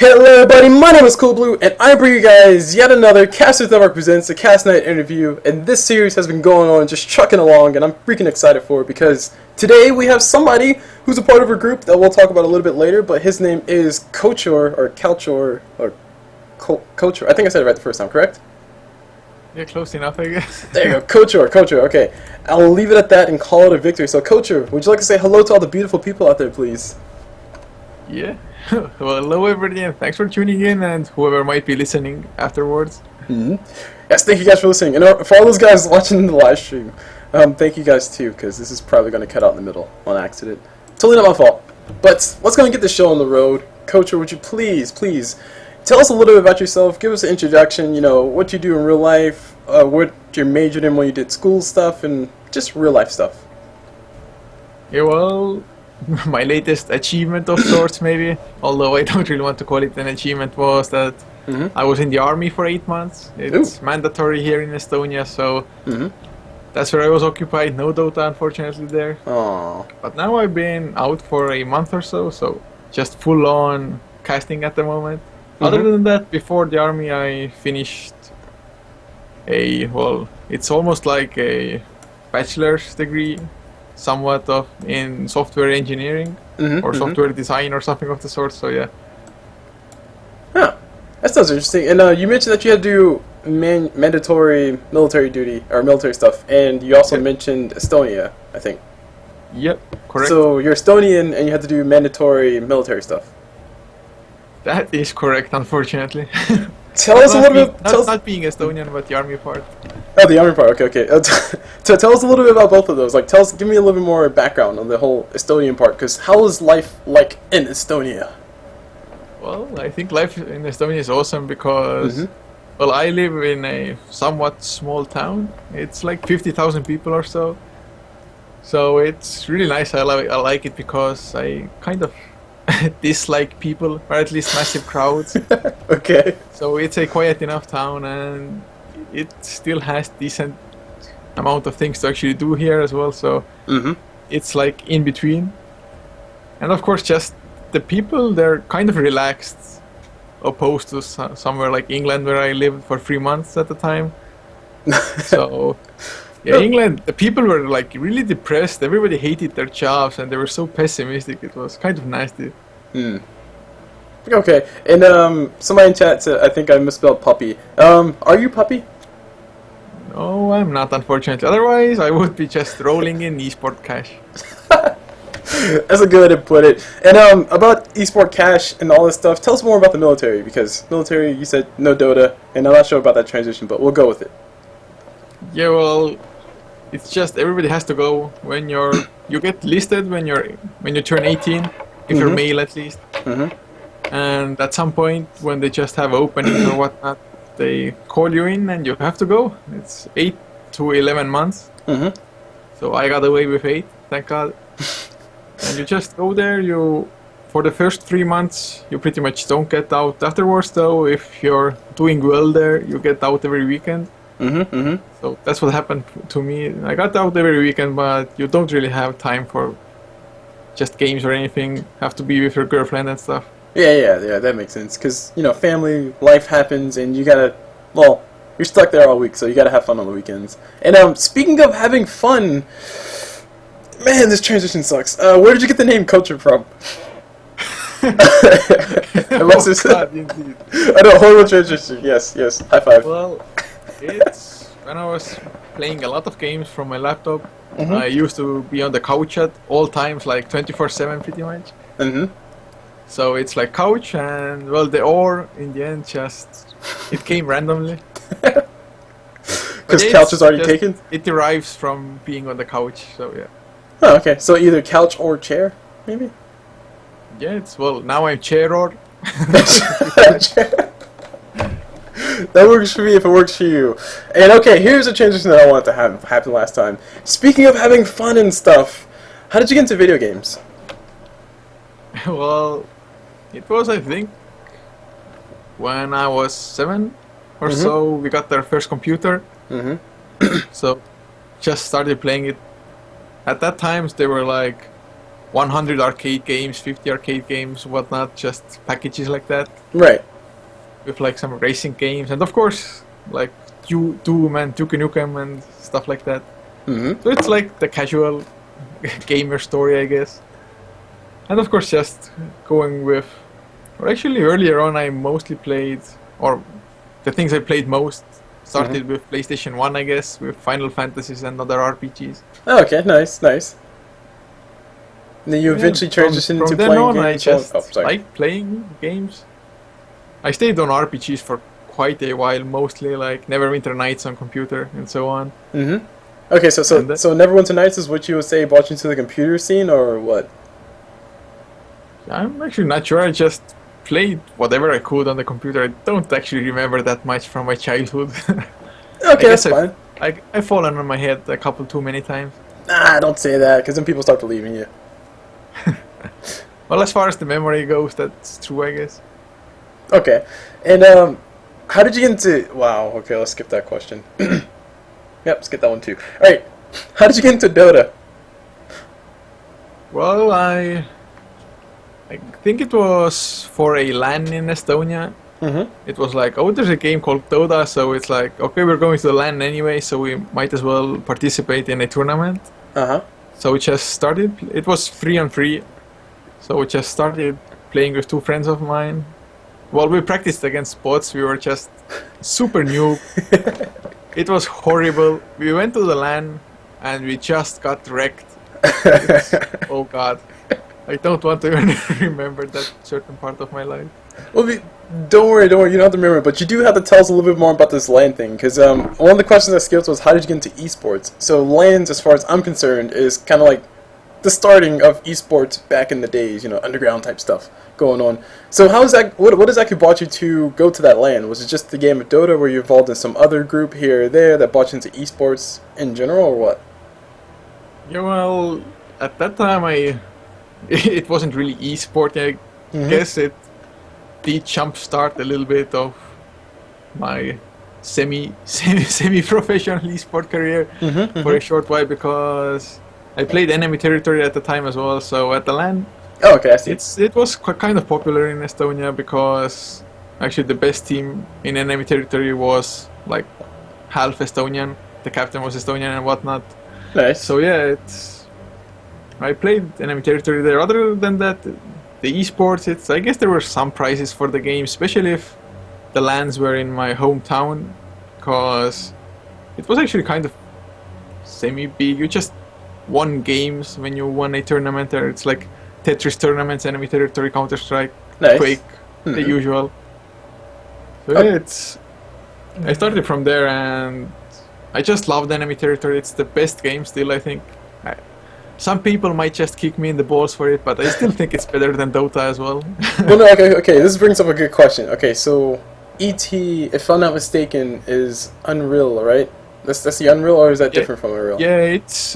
Hello everybody, my name is Coolblue, and I bring you guys yet another CasNet Network presents the CasNet Interview, and this series has been going on, just trucking along, and I'm freaking excited for it, because today we have somebody who's a part of a group that we'll talk about a little bit later, but his name is Couchor, or Couchor, or Couchor, I think I said it right the first time, correct? Yeah, close enough, I guess. There you go, Couchor, okay. I'll leave it at that and call it a victory. So Couchor, would you like to say hello to all the beautiful people out there, please? Yeah. Well, hello everybody, and thanks for tuning in, and whoever might be listening afterwards. Yes, thank you guys for listening. And for all those guys watching the live stream, thank you guys too, because this is probably going to cut out in the middle on accident. Totally not my fault. But let's go and get this show on the road. Couchor, would you please tell us a little bit about yourself, give us an introduction, you know, what you do in real life, what you majored in when you did school stuff, and just real life stuff. Yeah, well, my latest achievement of sorts, maybe, although I don't really want to call it an achievement, was that I was in the army for 8 months. It's mandatory here in Estonia, so that's where I was occupied. No Dota, unfortunately, there. Aww. But now I've been out for a month or so just full-on casting at the moment. Other than that, before the army, I finished it's almost like a bachelor's degree, somewhat of in software engineering or software design or something of the sort. So yeah. Huh. That sounds interesting. And you mentioned that you had to do mandatory military duty or military stuff, and you also mentioned Estonia, I think. Yep, correct. So you're Estonian and you had to do mandatory military stuff. That is correct, unfortunately. Tell us a little bit. Not being Estonian, but the army part. Oh, the army part. Okay. So tell us a little bit about both of those. Like, give me a little bit more background on the whole Estonian part. Because how is life like in Estonia? Well, I think life in Estonia is awesome because, well, I live in a somewhat small town. It's like 50,000 people or so. So it's really nice. I like it because I kind of dislike people, or at least massive crowds. Okay. So it's a quiet enough town, and it still has decent amount of things to actually do here as well. So it's like in between. And of course, just the people, they're kind of relaxed, opposed to somewhere like England, where I lived for 3 months at the time. So yeah, England, the people were like really depressed. Everybody hated their jobs, and they were so pessimistic. It was kind of nasty. Okay, and somebody in chat said, I think I misspelled puppy. Are you puppy? No, I'm not, unfortunately. Otherwise, I would be just rolling in esport cash. That's a good way to put it. And about esport cash and all this stuff, tell us more about the military, because military, you said no Dota, and I'm not sure about that transition, but we'll go with it. Yeah, well, it's just everybody has to go when you get listed when you turn 18, if you're male at least. And at some point when they just have openings or whatnot, they call you in and you have to go. It's 8 to 11 months. So I got away with 8, thank God. And you just go there. For the first 3 months, you pretty much don't get out. Afterwards, though, if you're doing well there, you get out every weekend. So that's what happened to me. I got out every weekend, but you don't really have time for just games or anything. Have to be with your girlfriend and stuff. Yeah, that makes sense. Because, you know, family, life happens, and you gotta, well, you're stuck there all week, so you gotta have fun on the weekends. And speaking of having fun, man, this transition sucks. Where did you get the name Couchor from? I know, horrible transition. Yes, high five. Well, it's when I was playing a lot of games from my laptop. I used to be on the couch at all times, like 24/7 pretty much. So it's like couch, and well, the or in the end it came randomly. Because couch is already taken? It derives from being on the couch, so yeah. Oh, okay. So either couch or chair, maybe? Yeah, now I'm chair or. That works for me if it works for you. And okay, here's a transition that I wanted to have happen last time. Speaking of having fun and stuff, how did you get into video games? Well, it was, I think, when I was 7 or so, we got our first computer. So just started playing it. At that time, they were like 100 arcade games, 50 arcade games, whatnot, just packages like that. Right. With like some racing games, and of course, like Doom and Duke Nukem and stuff like that. Mm-hmm. So it's like the casual gamer story, I guess. And of course, just going with, or actually earlier on, I mostly played, or the things I played most started with PlayStation 1, I guess, with Final Fantasies and other RPGs. Oh, okay, nice. And then you eventually transitioned into from then playing on, games. I just like playing games. I stayed on RPGs for quite a while, mostly like Neverwinter Nights on computer and so on. Mm-hmm. Okay, so Neverwinter Nights is what you would say brought you to the computer scene, or what? I'm actually not sure. I just played whatever I could on the computer. I don't actually remember that much from my childhood. Okay, that's fine. I've fallen on my head a couple too many times. Nah, don't say that, because then people start believing you. Well, as far as the memory goes, that's true, I guess. Okay, and how did you get into? Wow. Okay, let's skip that question. Yep, skip that one too. All right, how did you get into Dota? Well, I think it was for a LAN in Estonia. Mm-hmm. It was like, oh, there's a game called Dota, so it's like, okay, we're going to the LAN anyway, so we might as well participate in a tournament. Uh-huh. So we just started. It was 3-on-3, so we just started playing with two friends of mine. Well, we practiced against bots. We were just super new. It was horrible. We went to the LAN and we just got wrecked. Oh god. I don't want to even remember that certain part of my life. Well, don't worry, you don't have to remember, but you do have to tell us a little bit more about this LAN thing, because one of the questions I skipped was, how did you get into esports? So LANs, as far as I'm concerned, is kind of like the starting of esports back in the days, underground type stuff going on. So how is that, what exactly brought you to go to that LAN? Was it just the game of Dota, were you involved in some other group here or there that brought you into esports in general, or what? Yeah, well, at that time it wasn't really esport. I guess it did jumpstart a little bit of my semi-professional esport career for a short while, because I played Enemy Territory at the time as well. So at the LAN, oh, okay, I see. it was kind of popular in Estonia, because actually the best team in Enemy Territory was like half Estonian. The captain was Estonian and whatnot. Nice. So yeah, I played Enemy Territory there. Other than that, the esports, I guess there were some prizes for the game, especially if the LANs were in my hometown, because it was actually kind of semi-big. You just won games when you won a tournament there. It's like Tetris tournaments, Enemy Territory, Counter-Strike, nice. Quake, the usual. So yeah, I started from there, and I just loved Enemy Territory. It's the best game still, I think. Some people might just kick me in the balls for it, but I still think it's better than Dota as well. Well, no, okay, this brings up a good question. Okay, so ET, if I'm not mistaken, is Unreal, right? That's the Unreal, or is that different from Unreal? Yeah, it's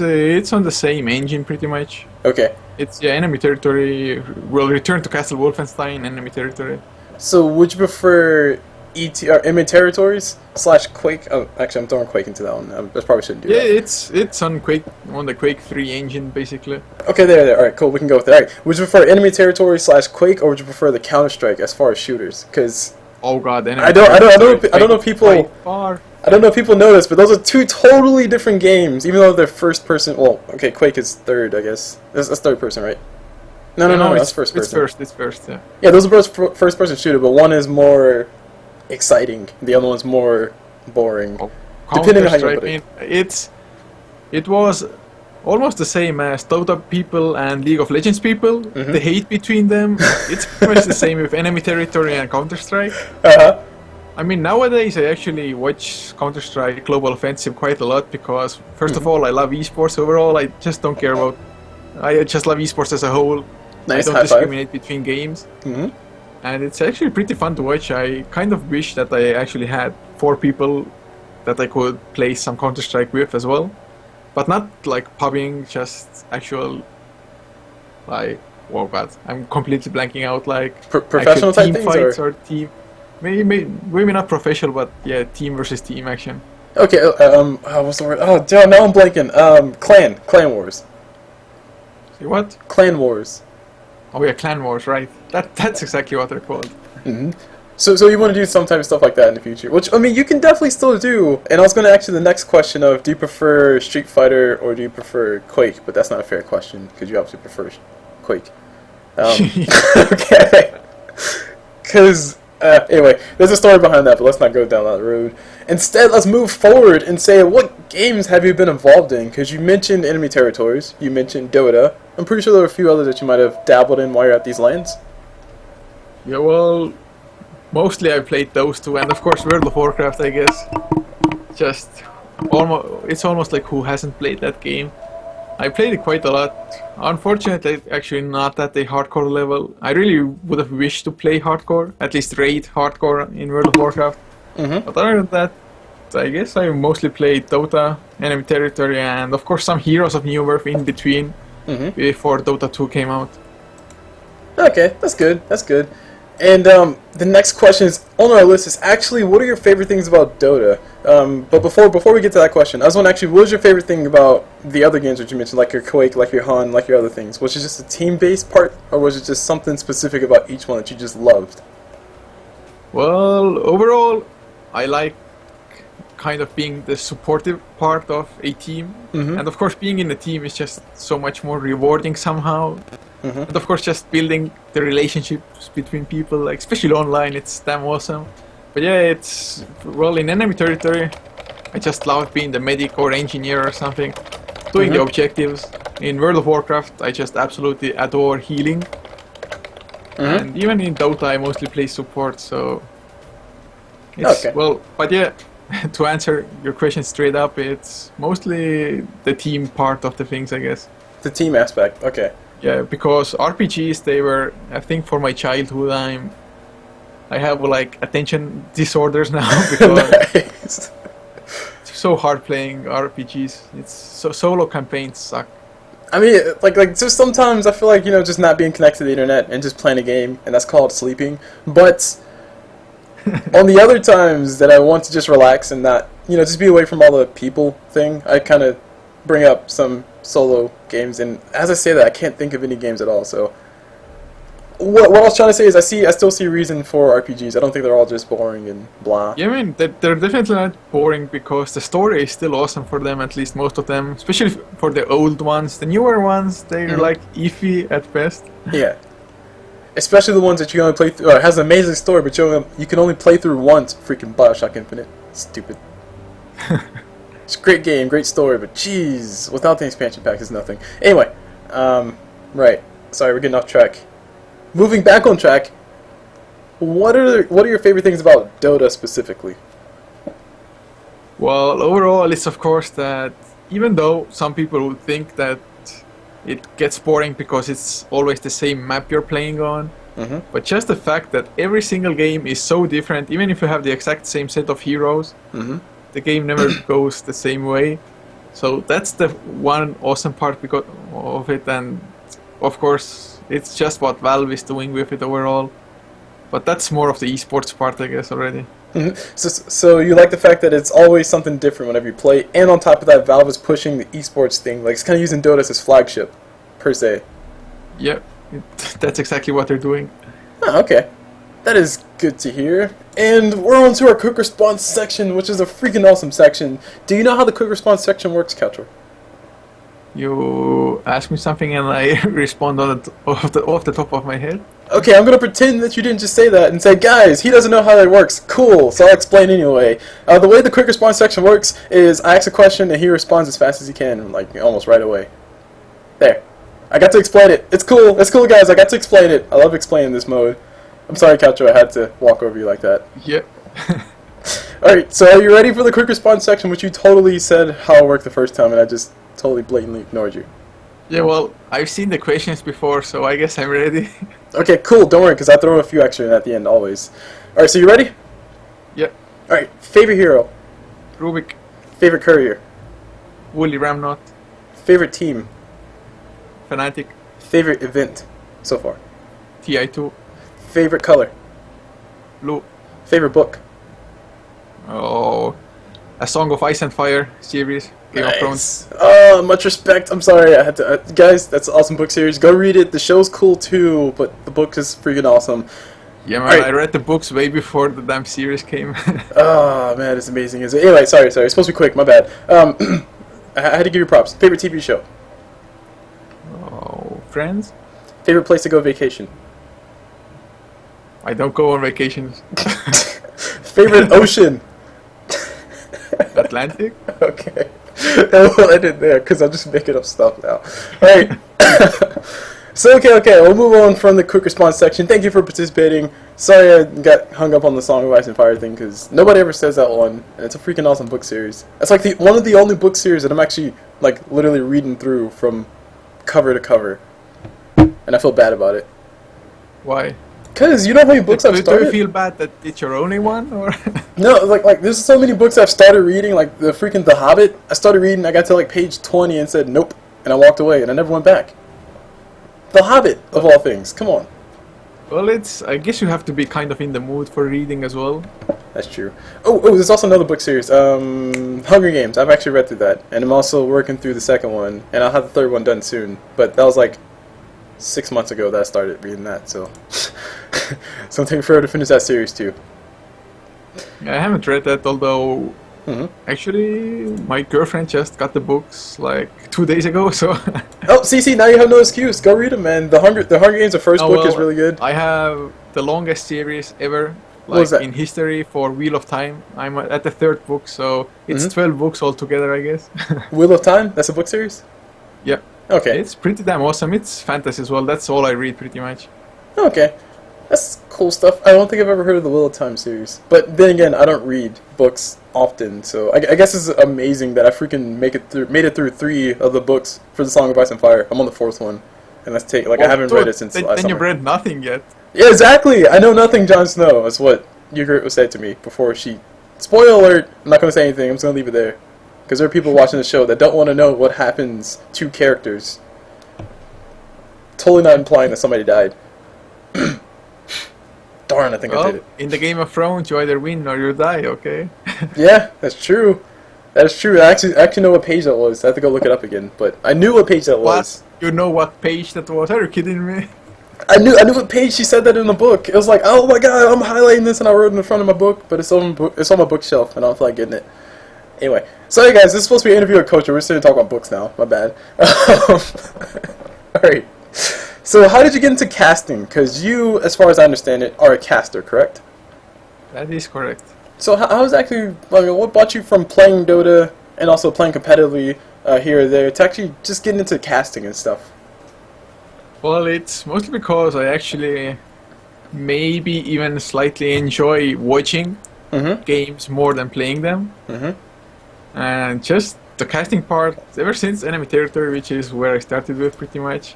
on the same engine pretty much. Okay. It's Enemy Territory will return to Castle Wolfenstein, Enemy Territory. So would you prefer ET or Enemy Territories / Quake? Oh, actually, I'm throwing Quake into that one. I probably shouldn't do that. Yeah, it's on Quake, on the Quake 3 engine basically. Okay, there. All right, cool. We can go with that. All right. Would you prefer Enemy Territory / Quake, or would you prefer the Counter-Strike as far as shooters? Because oh god, Enemy I don't know people. Far. I don't know if people know this, but those are two totally different games, even though they're first person. Well, okay, Quake is third, I guess. That's third person, right? No, that's first person. It's first, yeah. Yeah, those are both first person shooter, but one is more exciting, the other one's more boring. Oh, depending on how you put it. It was almost the same as Dota people and League of Legends people. The hate between them, it's pretty much the same with Enemy Territory and Counter-Strike. I mean, nowadays I actually watch Counter-Strike Global Offensive quite a lot, because first of all, I love esports overall. I just don't care about... I just love esports as a whole. Nice, I don't discriminate between games. And it's actually pretty fun to watch. I kind of wish that I actually had 4 people that I could play some Counter-Strike with as well. But not like pubbing, just actual... like... oh god, I'm completely blanking out, like... professional type team things, fights or team... Maybe not professional, but yeah, team versus team action. Okay, what's the word? Oh, dude, now I'm blanking. Clan Wars. What? Clan Wars. Oh yeah, Clan Wars, right? That's exactly what they're called. Hmm. So you want to do some type of stuff like that in the future, which I mean you can definitely still do. And I was going to ask you the next question of, do you prefer Street Fighter or do you prefer Quake? But that's not a fair question because you obviously prefer Quake. Okay. Because anyway, there's a story behind that, but let's not go down that road. Instead, let's move forward and say, what games have you been involved in? Because you mentioned Enemy Territories, you mentioned Dota. I'm pretty sure there were a few others that you might have dabbled in while you're at these lands. Yeah, well, mostly I played those two, and of course World of Warcraft, I guess. It's almost like who hasn't played that game. I played it quite a lot. Unfortunately, actually not at the hardcore level. I really would have wished to play hardcore, at least raid hardcore in World of Warcraft. But other than that, I guess I mostly played Dota, Enemy Territory, and of course some Heroes of New Earth in between before Dota 2 came out. Okay, that's good. That's good. And the next question is on our list is actually, what are your favorite things about Dota? But before we get to that question, I was wondering actually, what was your favorite thing about the other games that you mentioned, like your Quake, like your Han, like your other things? Was it just a team-based part, or was it just something specific about each one that you just loved? Well, overall, I like kind of being the supportive part of a team. And of course, being in a team is just so much more rewarding somehow. And of course, just building the relationships between people, like especially online, it's damn awesome. But yeah, well, in Enemy Territory, I just love being the medic or engineer or something, doing the objectives. In World of Warcraft, I just absolutely adore healing. And even in Dota, I mostly play support, so it's, well, but yeah, to answer your question straight up, it's mostly the team part of the things, I guess. The team aspect, okay. Yeah, because RPGs, they were, I think for my childhood, I have like attention disorders now because Nice. it's so hard playing RPGs. It's solo campaigns suck. I mean, like just sometimes I feel like, just not being connected to the internet and just playing a game, and that's called sleeping. But on the other times that I want to just relax and not, just be away from all the people thing, I kind of bring up some solo games. And as I say that, I can't think of any games at all. So what I was trying to say is I still see reason for RPGs. I don't think they're all just boring and blah. Yeah, I mean, they're definitely not boring because the story is still awesome for them, at least most of them. Especially for the old ones. The newer ones, they're like iffy at best. Yeah. Especially the ones that you only play through, or it has an amazing story, but you can only play through once. Freaking Bioshock Infinite. Stupid. It's a great game, great story, but jeez, without the expansion pack, it's nothing. Anyway, right. Sorry, we're getting off track. Moving back on track, what are your favorite things about Dota specifically? Well, overall, it's of course that even though some people would think that it gets boring because it's always the same map you're playing on, but just the fact that every single game is so different, even if you have the exact same set of heroes, the game never goes the same way. So that's the one awesome part because of it, and of course it's just what Valve is doing with it overall. But that's more of the esports part, I guess, already. So you like the fact that it's always something different whenever you play, and on top of that, Valve is pushing the esports thing, like it's kind of using Dota as its flagship, per se. Yeah, that's exactly what they're doing. Oh, okay. That is good to hear. And we're on to our quick response section, which is a freaking awesome section. Do you know how the quick response section works, Couchor? You ask me something and I respond off the top of my head? Okay, I'm going to pretend that you didn't just say that and say, guys, he doesn't know how that works. Cool, so I'll explain anyway. The way the quick response section works is I ask a question and he responds as fast as he can, like almost right away. There. I got to explain it. It's cool. It's cool, guys. I got to explain it. I love explaining this mode. I'm sorry, Couchor, I had to walk over you like that. Yep. Alright, so are you ready for the quick response section, which you totally said how it worked the first time, and I just totally blatantly ignored you? Yeah, well, I've seen the questions before, so I guess I'm ready. Okay, cool, don't worry, because I throw a few extra in at the end, always. Alright, so you ready? Yep. Alright, favorite hero? Rubik. Favorite courier? Woolly Ramnot. Favorite team? Fnatic. Favorite event so far? TI2. Favorite color? Blue. Favorite book? Oh, A Song of Ice and Fire series, Game of Thrones. Oh, much respect. I'm sorry, I had to. Guys, that's an awesome book series. Go read it. The show's cool too, but the book is freaking awesome. Yeah, man, Right. I read the books way before the damn series came. Oh man, it's amazing. Anyway, sorry. It's supposed to be quick. My bad. I had to give you props. Favorite TV show. Oh, Friends? Favorite place to go vacation. I don't go on vacations. Favorite ocean. Atlantic? Okay. We'll end it there because I'm just making up stuff now. Alright. So, okay. We'll move on from the quick response section. Thank you for participating. Sorry I got hung up on the Song of Ice and Fire thing because nobody ever says that one. And it's a freaking awesome book series. It's like one of the only book series that I'm actually, like, literally reading through from cover to cover. And I feel bad about it. Why? Because you know how many books I've Do you started? feel bad that it's your only one, or? No, like there's so many books I've started reading, like the freaking The Hobbit. I started reading, I got to like page 20 and said nope, and I walked away, and I never went back. The Hobbit, of all things, come on. Well, I guess you have to be kind of in the mood for reading as well. That's true. Oh, there's also another book series, Hunger Games. I've actually read through that, and I'm also working through the second one, and I'll have the third one done soon. But that was like 6 months ago that I started reading that, so so I'm taking forever to finish that series too. I haven't read that, although actually my girlfriend just got the books like 2 days ago, so... Oh, see, now you have no excuse. Go read them, man. The Hunger Games, the first book is really good. I have the longest series ever, What was like that? in history, for Wheel of Time. I'm at the third book, so it's 12 books altogether, I guess. Wheel of Time? That's a book series? Yeah. Okay. It's pretty damn awesome. It's fantasy as well. That's all I read pretty much. Okay. That's cool stuff. I don't think I've ever heard of the Wheel of Time series. But then again, I don't read books often, so I guess it's amazing that I freaking made it through 3 of the books for the Song of Ice and Fire. I'm on the 4th one. And that's I haven't read it since last Then summer. you've read nothing yet. Yeah, exactly! I know nothing Jon Snow, is what Ygritte said to me before she... Spoiler alert! I'm not going to say anything, I'm just going to leave it there. Because there are people watching the show that don't want to know what happens to characters. Totally not implying that somebody died. Darn, I think I did it. In the Game of Thrones, you either win or you die, okay? Yeah, that's true. That is true. I actually know what page that was. I have to go look it up again. But I knew what page that was. What? You know what page that was? Are you kidding me? I knew what page she said that in the book. It was like, oh my god, I'm highlighting this and I wrote it in the front of my book, but it's on my bookshelf and I don't feel like getting it. Anyway, sorry guys, this is supposed to be an interview with Couchor. We're sitting to talk about books now. My bad. Alright. So how did you get into casting? Because you, as far as I understand it, are a caster, correct? That is correct. So how is actually, what brought you from playing Dota and also playing competitively here or there to actually just getting into casting and stuff? Well, it's mostly because I actually maybe even slightly enjoy watching games more than playing them. And just the casting part, ever since Enemy Territory, which is where I started with pretty much,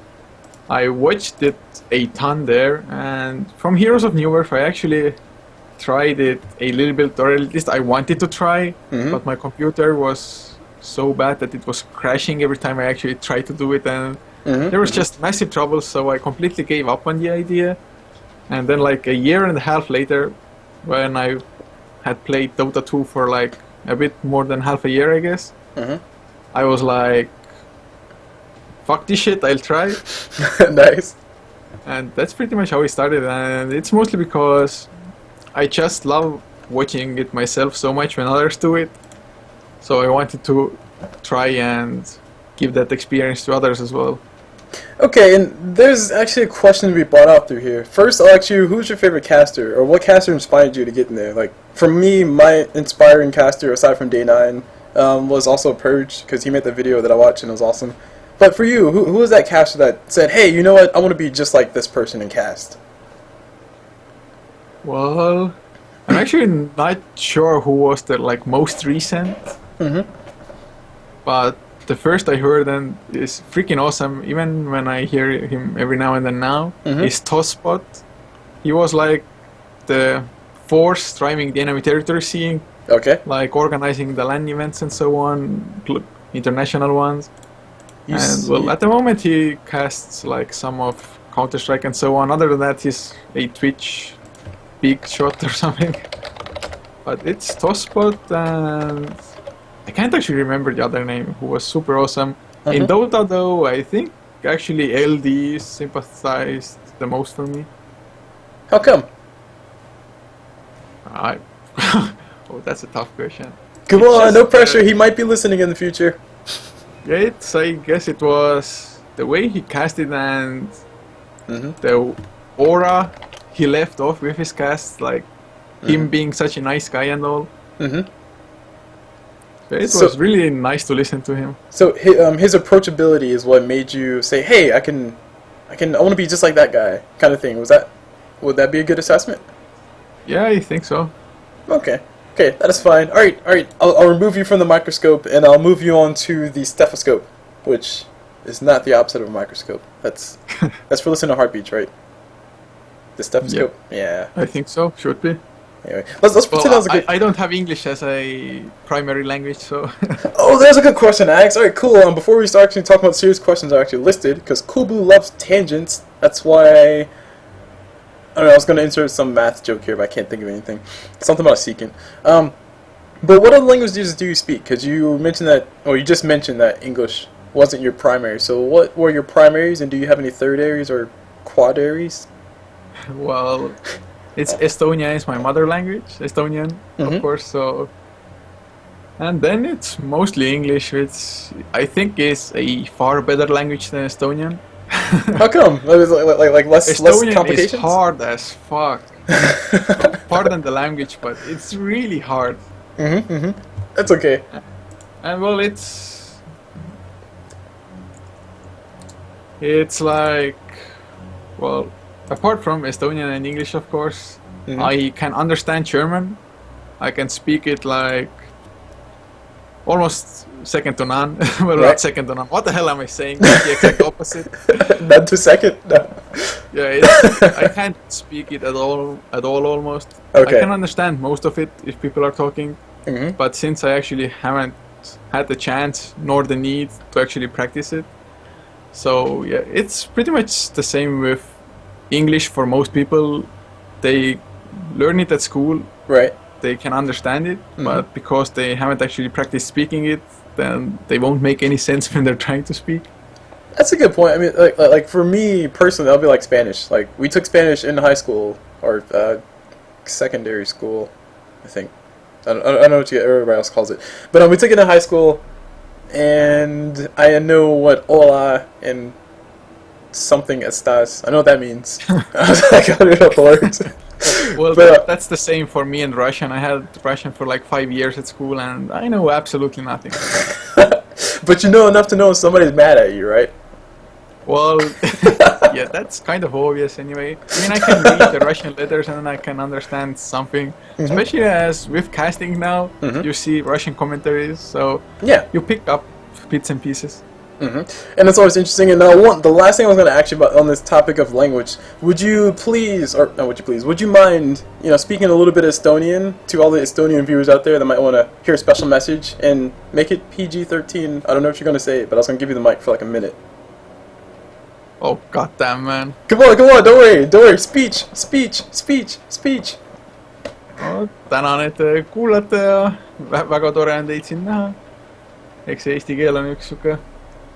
I watched it a ton there, and from Heroes of New Earth I actually tried it a little bit, or at least I wanted to try, but my computer was so bad that it was crashing every time I actually tried to do it, and there was just massive trouble, so I completely gave up on the idea. And then like a year and a half later, when I had played Dota 2 for like a bit more than half a year, I guess, I was like, fuck this shit, I'll try. Nice. And that's pretty much how it started, and it's mostly because I just love watching it myself so much when others do it. So I wanted to try and give that experience to others as well. Okay, and there's actually a question to be brought up through here. First, I'll ask you, who's your favorite caster, or what caster inspired you to get in there? Like, for me, my inspiring caster, aside from Day 9, was also Purge, because he made the video that I watched and it was awesome. But for you, who was that caster that said, hey, you know what, I want to be just like this person in cast? Well, I'm actually not sure who was the like most recent, but the first I heard and is freaking awesome, even when I hear him every now and then now, is Tosspot. He was like the force driving the enemy territory scene, like organizing the LAN events and so on, international ones. And well, at the moment he casts like some of Counter-Strike and so on. Other than that, he's a Twitch big shot or something. But it's Tosspot, and I can't actually remember the other name, who was super awesome. In Mhm. Dota, though, I think actually LD sympathized the most for me. How come? I oh, that's a tough question. Come It's on, just, no pressure. He might be listening in the future. Yeah, I guess it was the way he cast it and Mhm. the aura he left off with his cast, like him Mhm. being such a nice guy and all. Mhm. So it So- was really nice to listen to him. So his approachability is what made you say, "Hey, I want to be just like that guy," kind of thing. Would that be a good assessment? Yeah, I think so. Okay, okay, that is fine. All right, all right. I'll remove you from the microscope and I'll move you on to the stethoscope, which is not the opposite of a microscope. That's for listening to heartbeats, right? The stethoscope. Yeah. I think so. Should be. Anyway, let's pretend that was a Well, good. I don't have English as a primary language, so Oh, there's a good question, Alex. All right, cool. Before we start actually talking about serious questions, I actually listed because Cool Blue loves tangents. That's why I don't know. I was going to insert some math joke here, but I can't think of anything. Something about seeking. But what other languages do you speak? Because you mentioned that, or you just mentioned that English wasn't your primary. So what were your primaries, and do you have any thirdaries or quadaries? well, it's Estonia is my mother language, Estonian, Mhm. of course. So, and then it's mostly English, which I think is a far better language than Estonian. How come? Like less Estonian complications? is hard as fuck. Pardon the language, but it's really hard. That's okay. And well, it's like, well, apart from Estonian and English, of course, Mhm. I can understand German. I can speak it like almost second to none. Well, Right. not second to none. What the hell am I saying? It's the exact opposite. None to second. No. Yeah, I can't speak it at all almost. Okay. I can understand most of it if people are talking, Mhm. but since I actually haven't had the chance nor the need to actually practice it, so yeah, it's pretty much the same with English for most people. They learn it at school, Right. they can understand it, but because they haven't actually practiced speaking it, then they won't make any sense when they're trying to speak. That's a good point. I mean, like for me personally, that'll be like Spanish. Like we took Spanish in high school or secondary school, I think. I don't know what everybody else calls it, but we took it in high school, and I know what hola and something estás. I know what that means. I was like, I don't know the words. Well, But, that's the same for me and Russian. I had Russian for like 5 years at school, and I know absolutely nothing. but you know enough to know if somebody's mad at you, right? Well, yeah, that's kind of obvious anyway. I mean, I can read the Russian letters and I can understand something. Especially as with casting now, you see Russian commentaries, so Yeah. you pick up bits and pieces. And it's always interesting. And the last thing I was going to ask you about on this topic of language, would you mind, speaking a little bit of Estonian to all the Estonian viewers out there that might want to hear a special message and make it PG-13? I don't know what you're going to say, but I was going to give you the mic for like a minute. Oh, goddamn, man. Come on, don't worry. Speech. No, tänan, et te kuulate ja väga tore on teid siin näha. Eks see eesti keel on üks siuke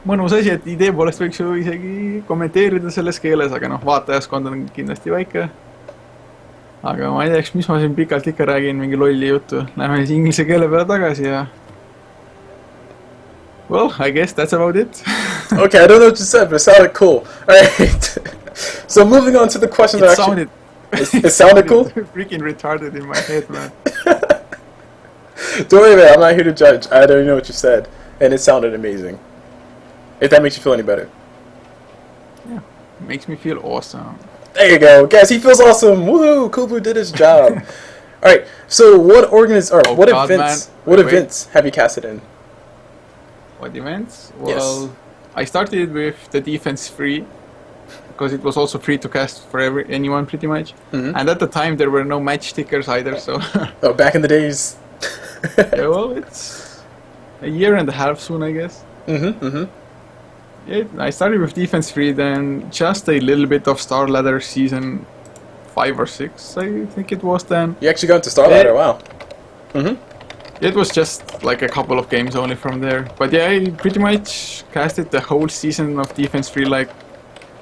mõnus asi, et idee poolest võiks ju isegi kommenteerida selles keeles, aga noh, vaatajaskond on kindlasti väike. Aga ma ei tea, mis ma siin pikalt ikka räägin, mingi lolli juttu. Lähme siis inglise keele peale tagasi ja... Well, I guess that's about it. Okay, I don't know what you said, but it sounded cool. Alright. So moving on to the questions that actually... It sounded cool? Freaking retarded in my head, man. Don't worry about it, I'm not here to judge. I already know what you said. And it sounded amazing. If that makes you feel any better. Yeah, makes me feel awesome. There you go. Guys, he feels awesome. Woohoo! Cool Blue did his job. Alright, so what events have you casted in? What events? Yes. Well, I started with the defense free, because it was also free to cast for anyone pretty much. And at the time there were no match stickers either, so... Oh, back in the days. Yeah, well, it's a year and a half soon, I guess. Yeah, I started with defense free, then just a little bit of Star Ladder season 5 or 6, I think it was then. You actually got into Star Ladder, wow. It was just like a couple of games only from there. But yeah, I pretty much casted the whole season of Defense 3, like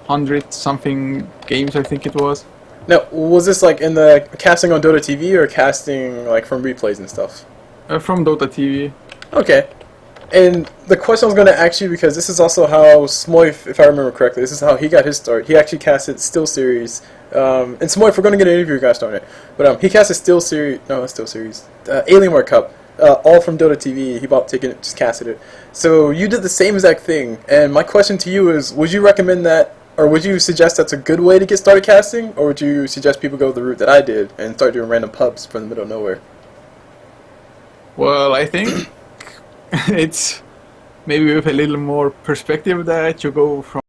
100 something games I think it was. Now, was this like in the casting on Dota TV or casting like from replays and stuff? From Dota TV. Okay. And the question I was going to ask you, because this is also how Smoif, if I remember correctly, this is how he got his start. He actually casted Still Series. And Smoif, we're going to get an interview guys started. But he casted Still Series, no, not Still Series, Alienware Cup, all from Dota TV. He bought ticket, just casted it. So you did the same exact thing. And my question to you is, would you recommend that, or would you suggest that's a good way to get started casting? Or would you suggest people go the route that I did and start doing random pubs from the middle of nowhere? Well, I think it's maybe with a little more perspective that you go from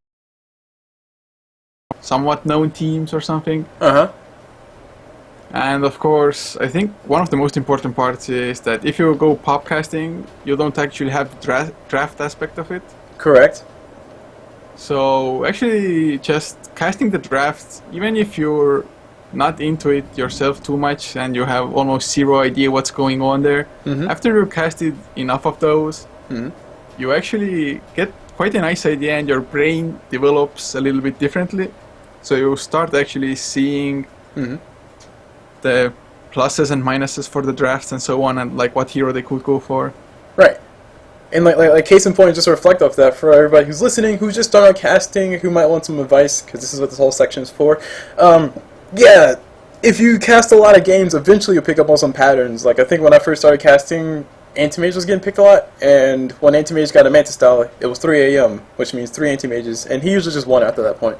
somewhat known teams or something. Uh-huh. And of course, I think one of the most important parts is that if you go popcasting, you don't actually have the draft aspect of it. Correct. So actually just casting the draft, even if you're not into it yourself too much and you have almost zero idea what's going on there, after you casted enough of those, you actually get quite a nice idea and your brain develops a little bit differently. So you start actually seeing the pluses and minuses for the drafts and so on, and like what hero they could go for. Right. And like case in point, just to reflect off that for everybody who's listening, who's just starting out casting, who might want some advice, because this is what this whole section is for. Yeah, if you cast a lot of games, eventually you'll pick up on some patterns. Like I think when I first started casting, Anti-Mage was getting picked a lot, and when Anti-Mage got a Manta style, it was 3 AM, which means 3 Anti-Mages, and he usually just won after that point.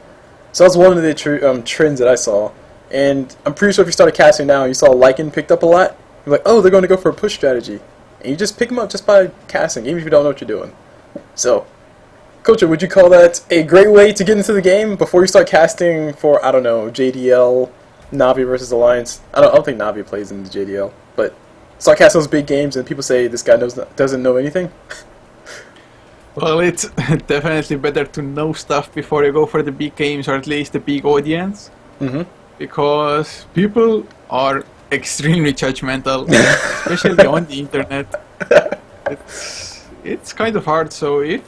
So that's one of the trends that I saw. And I'm pretty sure if you started casting now, you saw Lycan picked up a lot, you're like, oh, they're going to go for a push strategy. And you just pick them up just by casting, even if you don't know what you're doing. So, Couchor, would you call that a great way to get into the game before you start casting for, I don't know, JDL, Navi versus Alliance? I don't think Navi plays in the JDL, but start casting those big games and people say this guy doesn't know anything? Well, it's definitely better to know stuff before you go for the big games, or at least the big audience. Because people are extremely judgmental, especially on the internet. It's kind of hard. So you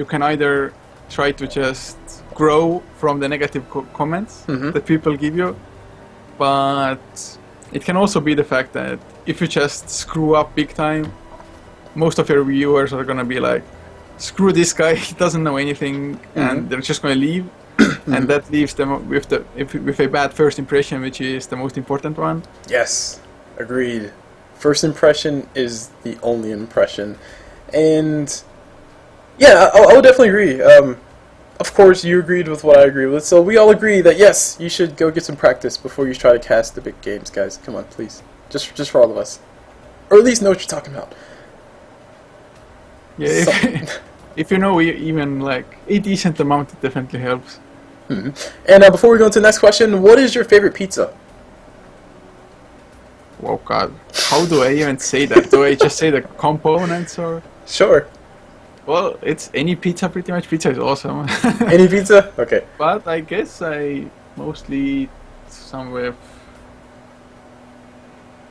can either try to just grow from the negative comments that people give you, but it can also be the fact that if you just screw up big time, most of your viewers are gonna be like, screw this guy, he doesn't know anything, and they're just gonna leave. And that leaves them with a bad first impression, which is the most important one. Yes, agreed. First impression is the only impression. And yeah, I would definitely agree. Of course, you agreed with what I agree with, so we all agree that yes, you should go get some practice before you try to cast the big games, guys. Come on, please. Just for all of us. Or at least know what you're talking about. Yeah, if you know even like a decent amount, it definitely helps. And before we go into the next question, what is your favorite pizza? Oh God, how do I even say that? Do I just say the components or? Sure. Well, it's any pizza pretty much. Pizza is awesome. Any pizza? Okay. But I guess I mostly eat some with...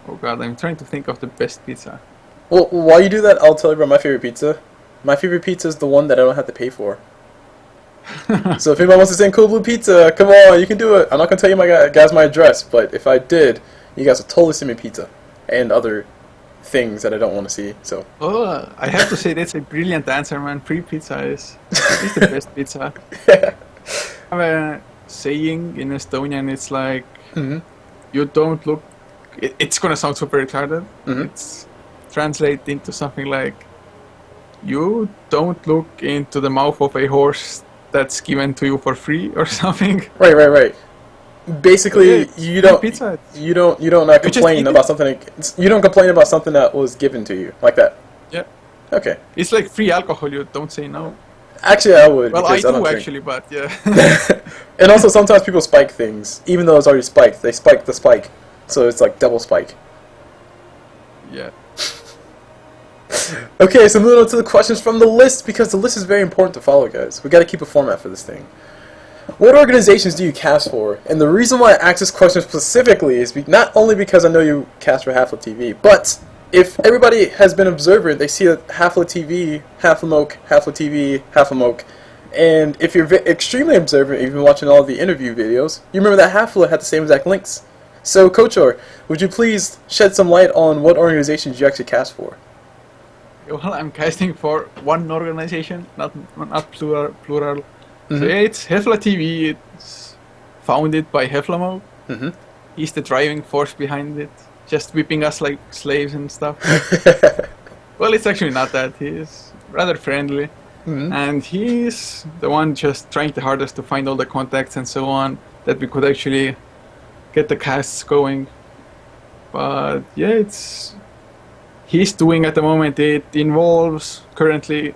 Oh God, I'm trying to think of the best pizza. Well, while you do that, I'll tell you about my favorite pizza. My favorite pizza is the one that I don't have to pay for. So if anyone wants to send Cool Blue Pizza, come on, you can do it. I'm not going to tell you guys my address, but if I did, you guys would totally send me pizza. And other things that I don't want to see, so... Oh, I have to say that's a brilliant answer, man. Free pizza is the best pizza. I have a saying in Estonian, it's like, you don't look... It's going to sound super retarded. It's translated into something like, you don't look into the mouth of a horse that's given to you for free or something. Right. Basically, yeah, you don't complain about something. You don't complain about something that was given to you like that. Yeah. Okay. It's like free alcohol. You don't say no. Actually, I would. Well, I do actually, but yeah. And also, sometimes people spike things, even though it's already spiked. They spike the spike, so it's like double spike. Yeah. Okay, so moving on to the questions from the list, because the list is very important to follow, guys. We got to keep a format for this thing. What organizations do you cast for? And the reason why I ask this question specifically is not only because I know you cast for Half-Life TV, but if everybody has been observant, they see that Half-Life TV, Half-Life Half-Life TV, Half-Life, and if you're extremely observant, you've been watching all the interview videos, you remember that Half-Life had the same exact links. So, Couchor, would you please shed some light on what organizations you actually cast for? Well, I'm casting for one organization, not plural. Mm-hmm. So yeah, it's Half-Life TV. It's founded by Half-Life. Mm-hmm. He's the driving force behind it, just whipping us like slaves and stuff. Well, it's actually not that. He's rather friendly. Mm-hmm. And he's the one just trying the hardest to find all the contacts and so on that we could actually get the casts going. But yeah, he's doing at the moment. It involves currently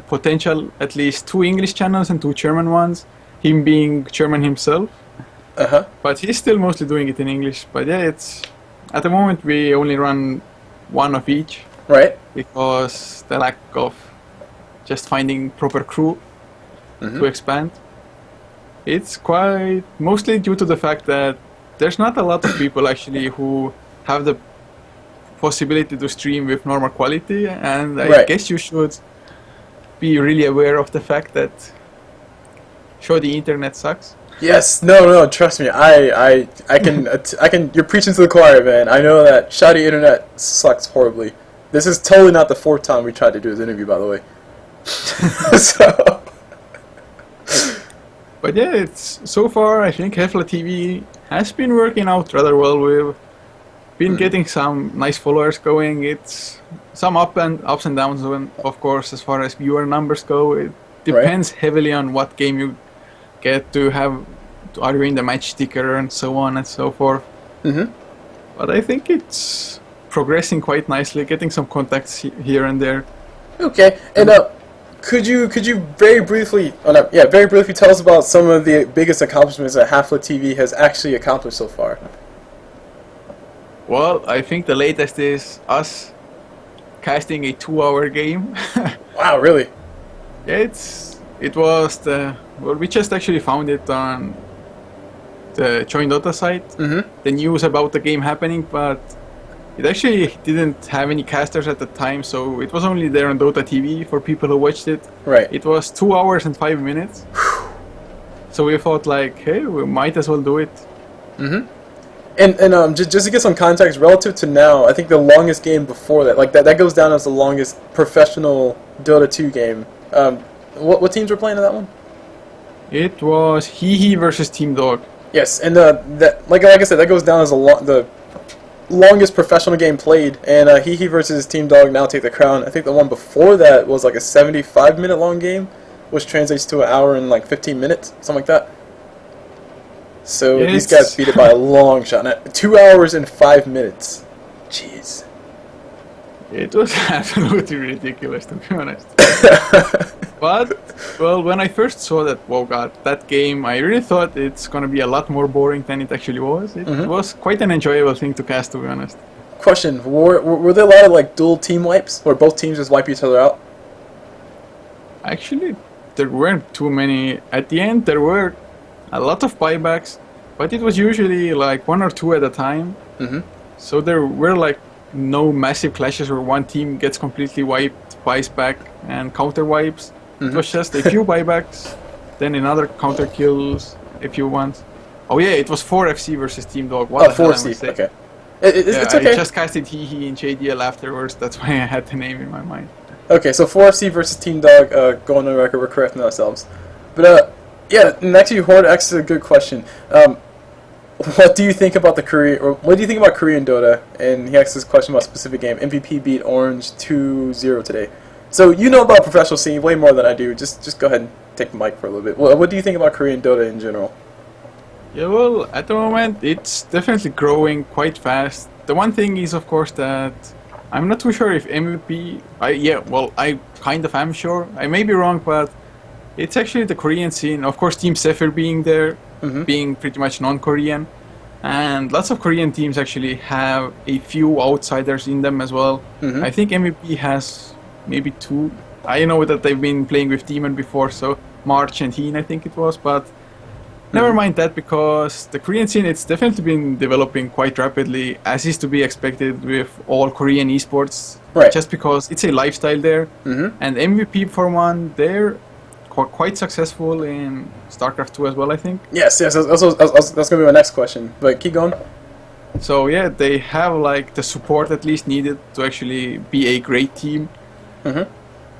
potential at least 2 English channels and 2 German ones. Him being German himself. But he's still mostly doing it in English. But yeah, at the moment we only run one of each. Right. Because the lack of just finding proper crew to expand. It's quite mostly due to the fact that there's not a lot of people actually who have the possibility to stream with normal quality, and I guess you should be really aware of the fact that the internet sucks. Yes, no, trust me. I can. You're preaching to the choir, man. I know that shoddy internet sucks horribly. This is totally not the 4th time we tried to do this interview, by the way. So. But yeah, so far I think Half-Life TV has been working out rather well. We've been getting some nice followers going. It's some ups and downs, of course, as far as viewer numbers go. It depends heavily on what game you get to have. Are you in the match sticker and so on and so forth. But I think it's progressing quite nicely, getting some contacts here and there. Okay, and could you very briefly tell us about some of the biggest accomplishments that Half-Life TV has actually accomplished so far? Well, I think the latest is us casting a 2-hour game. Wow, really? Yeah, we just actually found it on the Join Dota site, the news about the game happening, but it actually didn't have any casters at the time, so it was only there on Dota TV for people who watched it. Right. It was 2 hours and 5 minutes. So we thought like, hey, we might as well do it. And just to get some context, relative to now, I think the longest game before that, that goes down as the longest professional Dota 2 game. What teams were playing in that one? It was Hehe versus Team Dog. Yes, and like I said, that goes down as the longest professional game played, and Hehe versus Team Dog now take the crown. I think the one before that was like a 75-minute long game, which translates to an hour and like 15 minutes, something like that. So these guys beat it by a long shot. 2 hours and 5 minutes. Jeez. It was absolutely ridiculous, to be honest. But, well, when I first saw that game, I really thought it's going to be a lot more boring than it actually was. It was quite an enjoyable thing to cast, to be honest. Question, were there a lot of like dual team wipes, where both teams just wipe each other out? Actually, there weren't too many. At the end, there were a lot of buybacks, but it was usually like 1 or 2 at a time. So there were like no massive clashes where one team gets completely wiped, buys back, and counter wipes. It was just a few buybacks, then another counter kills a few ones. Oh yeah, it was 4FC versus Team Dog. What the hell am I saying? Okay. It's okay. I just casted Hehe in JDL afterwards, that's why I had the name in my mind. Okay, so 4FC versus Team Dog, going on the record, we're correcting ourselves. But, yeah, and actually, Horde asks a good question. What do you think about what do you think about Korean Dota? And he asks this question about a specific game. MVP beat Orange 2-0 today. So you know about professional scene way more than I do. Just go ahead and take the mic for a little bit. What do you think about Korean Dota in general? Yeah, well, at the moment, it's definitely growing quite fast. The one thing is, of course, that I'm not too sure if MVP... I kind of am sure. I may be wrong, but it's actually the Korean scene. Of course, Team Zephyr being there, being pretty much non-Korean. And lots of Korean teams actually have a few outsiders in them as well. I think MVP has maybe 2. I know that they've been playing with Demon before, so March and Heen, I think it was, but Never mind that, because the Korean scene, it's definitely been developing quite rapidly, as is to be expected with all Korean esports. Right. Just because it's a lifestyle there. And MVP, for one, they're quite successful in StarCraft 2 as well, I think. Yes, that's going to be my next question. But keep going. So yeah, they have like the support at least needed to actually be a great team.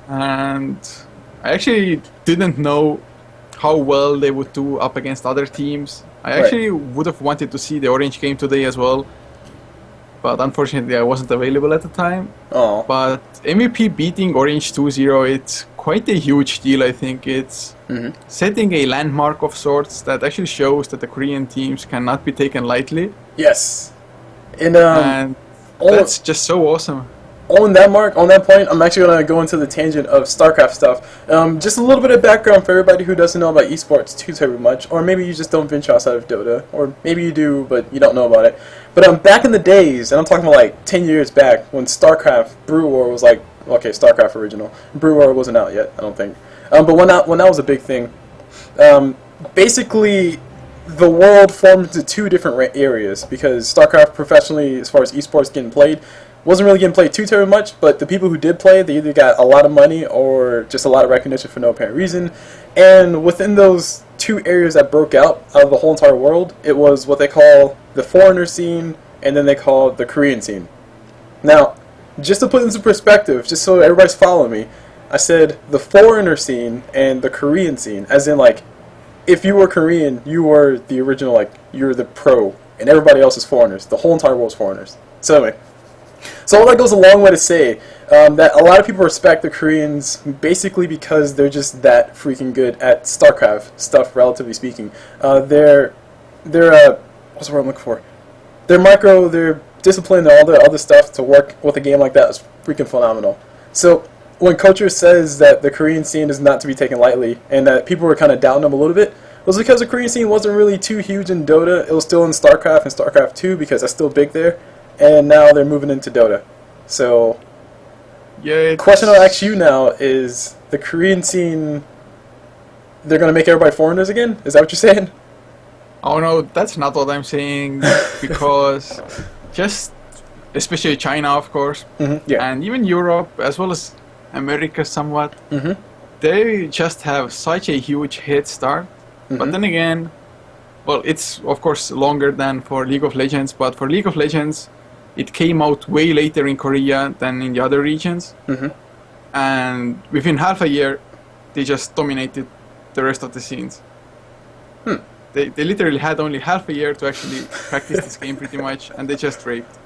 And I actually didn't know how well they would do up against other teams. I actually would have wanted to see the Orange game today as well, but unfortunately I wasn't available at the time. Oh. But MVP beating Orange 2-0, it's quite a huge deal. I think it's setting a landmark of sorts that actually shows that the Korean teams cannot be taken lightly. Yes. And that's just so awesome. On that point, I'm actually going to go into the tangent of StarCraft stuff. Just a little bit of background for everybody who doesn't know about esports too terribly much, or maybe you just don't venture outside of Dota, or maybe you do, but you don't know about it. But back in the days, and I'm talking about like 10 years back, when StarCraft Brew War was like, okay, StarCraft original. Brew War wasn't out yet, I don't think. But when that was a big thing, basically the world formed into two different areas, because StarCraft professionally, as far as esports getting played, wasn't really getting played too terribly much, but the people who did play, they either got a lot of money or just a lot of recognition for no apparent reason. And within those two areas that broke out of the whole entire world, it was what they call the foreigner scene, and then they call the Korean scene. Now, just to put into perspective, just so everybody's following me, I said the foreigner scene and the Korean scene, as in like, if you were Korean, you were the original, like, you're the pro, and everybody else is foreigners. The whole entire world's foreigners. So anyway, so all that goes a long way to say that a lot of people respect the Koreans basically because they're just that freaking good at StarCraft stuff, relatively speaking. They're what's the word I'm looking for? They're disciplined and all the other stuff to work with a game like that is freaking phenomenal. So when Couchor says that the Korean scene is not to be taken lightly and that people were kind of doubting them a little bit, it was because the Korean scene wasn't really too huge in Dota. It was still in StarCraft and StarCraft 2 because that's still big there. And now they're moving into Dota. So, the question I'll ask you now is, the Korean scene, they're going to make everybody foreigners again? Is that what you're saying? Oh no, that's not what I'm saying, because just, especially China, of course, and even Europe, as well as America somewhat, they just have such a huge head start. But then again, well, it's of course longer than for League of Legends, but for League of Legends, it came out way later in Korea than in the other regions. And within half a year, they just dominated the rest of the scenes. They literally had only half a year to actually practice this game pretty much, and they just raped.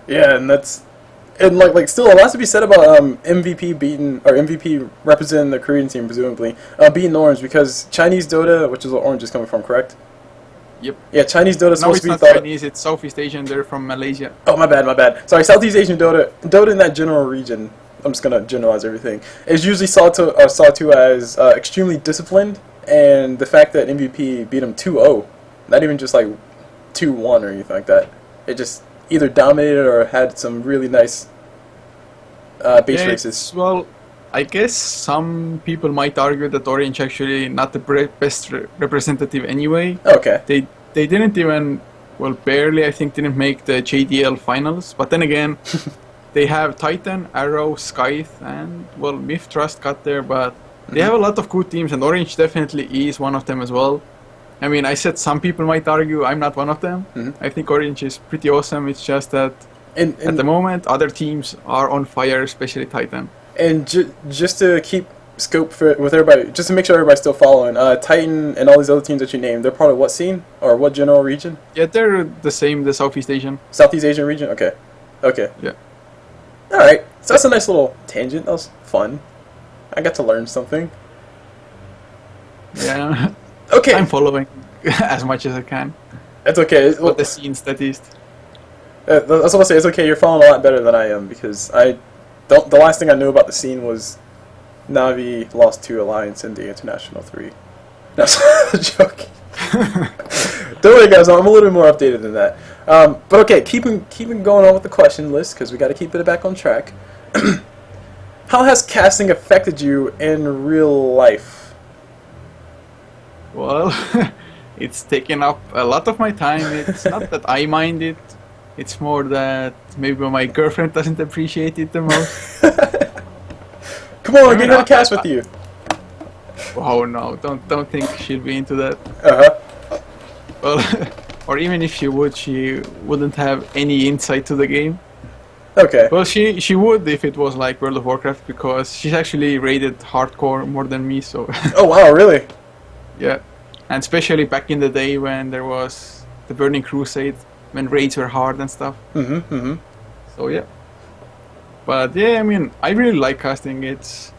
Yeah, and that's... And like still a lot to be said about MVP representing the Korean team, presumably, beating Orange, because Chinese Dota, which is what Orange is coming from, correct? Yep. Yeah, Chinese Dota is supposed to be thought... No, it's not Chinese, it's Southeast Asian, they're from Malaysia. Oh, my bad. Sorry, Southeast Asian Dota in that general region, I'm just going to generalize everything, is usually saw to as extremely disciplined, and the fact that MVP beat him 2-0, not even just like 2-1 or anything like that, it just either dominated or had some really nice base races. Well, I guess some people might argue that Orange actually not the best representative anyway. Okay. They didn't even, well, barely, I think, didn't make the JDL finals. But then again, they have Titan, Arrow, Scythe, and, well, Myth Trust got there. But they have a lot of good teams, and Orange definitely is one of them as well. I mean, I said some people might argue, I'm not one of them. I think Orange is pretty awesome. It's just that at the moment, other teams are on fire, especially Titan. And just to keep scope with everybody, just to make sure everybody's still following, Titan and all these other teams that you named, they're part of what scene? Or what general region? Yeah, they're the same, the Southeast Asian. Southeast Asian region? Okay. Yeah. Alright, so that's a nice little tangent. That was fun. I got to learn something. Yeah. Okay. I'm following as much as I can. It's okay. But the scenes, that is. That's what I say. It's okay. You're following a lot better than I am, because the last thing I knew about the scene was Na'Vi lost to Alliance in the International 3. That's a joke. Don't worry, guys. I'm a little bit more updated than that. But okay, keeping going on with the question list, because we got to keep it back on track. How has casting affected you in real life? Well, it's taken up a lot of my time. It's not that I mind it. It's more that maybe my girlfriend doesn't appreciate it the most. Come on, get her to cast with you. Oh no, don't think she'll be into that. Uh-huh. Well, or even if she would, she wouldn't have any insight to the game. Okay. Well, she would if it was like World of Warcraft, because she's actually rated hardcore more than me, so... Oh wow, really? Yeah. And especially back in the day when there was the Burning Crusade, when raids were hard and stuff. So yeah. But yeah, I mean, I really like casting. It's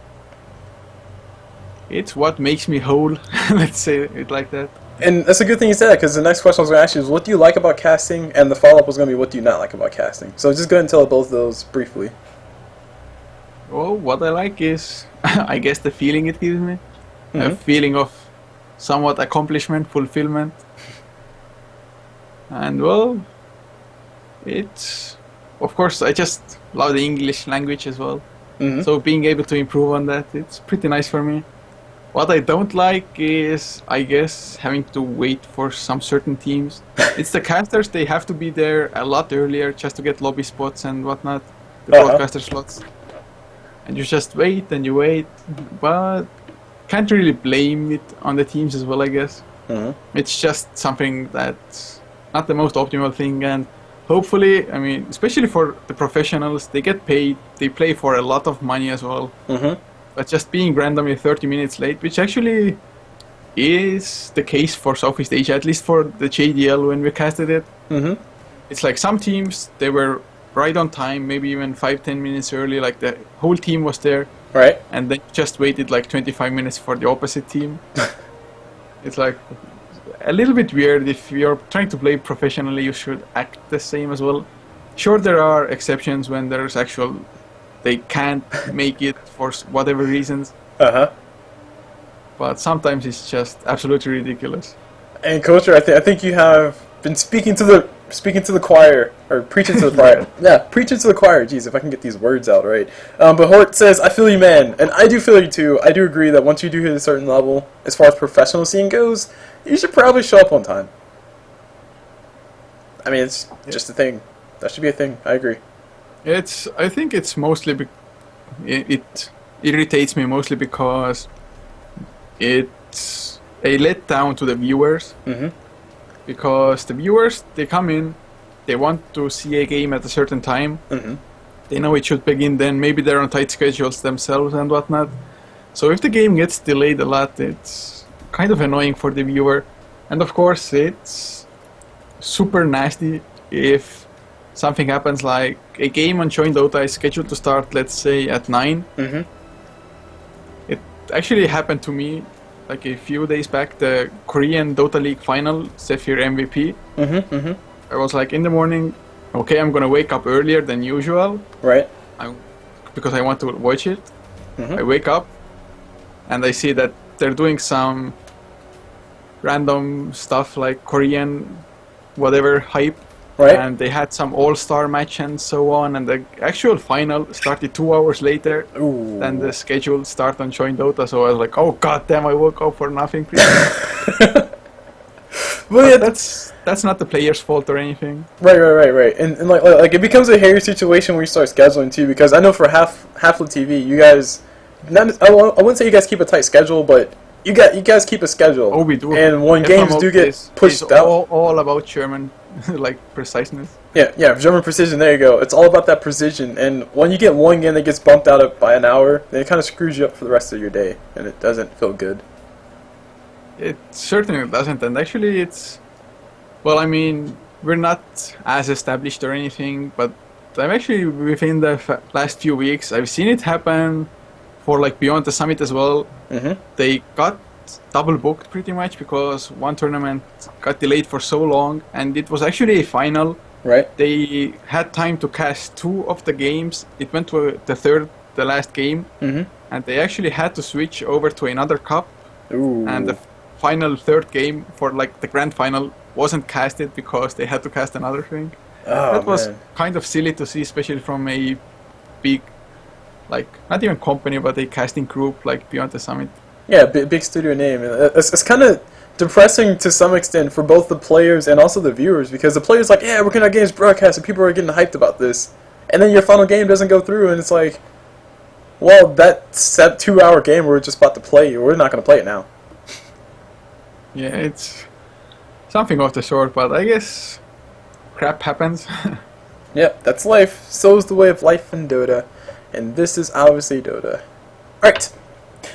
what makes me whole, let's say it like that. And that's a good thing you said that, because the next question I was going to ask you is, what do you like about casting? And the follow-up was going to be, what do you not like about casting? So just go ahead and tell both of those briefly. Well, what I like is, I guess, the feeling it gives me. A feeling of somewhat accomplishment, fulfillment. And well, it's... Of course, I just love the English language as well. So being able to improve on that, it's pretty nice for me. What I don't like is, I guess, having to wait for some certain teams. It's the casters, they have to be there a lot earlier just to get lobby spots and whatnot, the broadcaster slots. And you just wait and you wait, but can't really blame it on the teams as well, I guess. It's just something that's not the most optimal thing, and hopefully, I mean, especially for the professionals, they get paid, they play for a lot of money as well. But just being randomly 30 minutes late, which actually is the case for Southeast Asia, at least for the JDL when we casted it. It's like some teams, they were right on time, maybe even 5-10 minutes early, like the whole team was there. Right. And then just waited like 25 minutes for the opposite team. It's like a little bit weird. If you're trying to play professionally, you should act the same as well. Sure, there are exceptions when there's actual... They can't make it for whatever reasons. But sometimes it's just absolutely ridiculous. And Couchor, I think you have been speaking to the choir, or preaching to the choir. Yeah, preaching to the choir. Jeez, if I can get these words out right. But Hort says, "I feel you, man," and I do feel you too. I do agree that once you do hit a certain level, as far as professional scene goes, you should probably show up on time. I mean, it's just a thing. That should be a thing. I agree. I think it's mostly it irritates me mostly because it's a letdown to the viewers. Because the viewers, they come in, they want to see a game at a certain time. They know it should begin then. Maybe they're on tight schedules themselves and whatnot. So if the game gets delayed a lot, it's kind of annoying for the viewer. And of course, it's super nasty if something happens like a game on Join Dota is scheduled to start, let's say, at 9. It actually happened to me like a few days back, the Korean Dota League final, Zephyr MVP. I was like in the morning, okay, I'm gonna wake up earlier than usual. Right. Because I want to watch it. I wake up and I see that they're doing some random stuff like Korean whatever hype. Right. And they had some all-star match and so on, and the actual final started 2 hours later than the scheduled start on Join Dota, so I was like, oh goddamn, I woke up for nothing. Well, yeah, that's not the player's fault or anything. Right. And like it becomes a hairy situation when you start scheduling too, because I know for Half-Life TV, you guys, I wouldn't say you guys keep a tight schedule, but you guys keep a schedule. Oh, we do. And when games do get pushed out, all about German like preciseness. Yeah, German precision. There you go. It's all about that precision. And when you get one game that gets bumped out by an hour, then it kind of screws you up for the rest of your day, and it doesn't feel good. It certainly doesn't, and actually it's... Well, I mean, we're not as established or anything, but I'm actually, within the last few weeks, I've seen it happen for like Beyond the Summit as well. They got double booked pretty much because one tournament got delayed for so long, and it was actually a final. Right. They had time to cast 2 of the games. It went to the last game, and they actually had to switch over to another cup. And the final 3rd game for like the grand final wasn't casted because they had to cast another thing. That was kind of silly to see, especially from a big, like, not even company, but a casting group like Beyond the Summit. Yeah, big studio name. It's kind of depressing to some extent for both the players and also the viewers, because the players like, yeah, we're gonna games broadcast and people are getting hyped about this, and then your final game doesn't go through, and it's like, well, that 2-hour game we were just about to play, we're not gonna play it now. Yeah, it's something of the sort, but I guess crap happens. Yep, that's life. So is the way of life in Dota, and this is obviously Dota. Alright,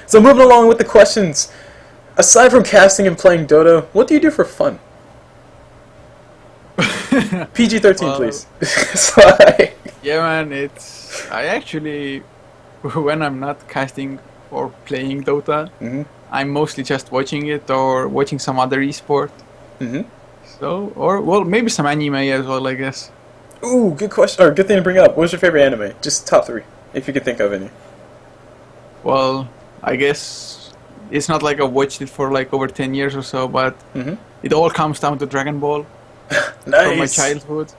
so moving along with the questions. Aside from casting and playing Dota, what do you do for fun? PG-13, Well, please. Yeah, man, it's... I actually, when I'm not casting or playing Dota, I'm mostly just watching it or watching some other esport. So, or, well, maybe some anime as well, I guess. Ooh, good question, or good thing to bring up. What's your favorite anime? Just top 3, if you can think of any. Well, I guess it's not like I've watched it for like over 10 years or so, but it all comes down to Dragon Ball. Nice. From my childhood.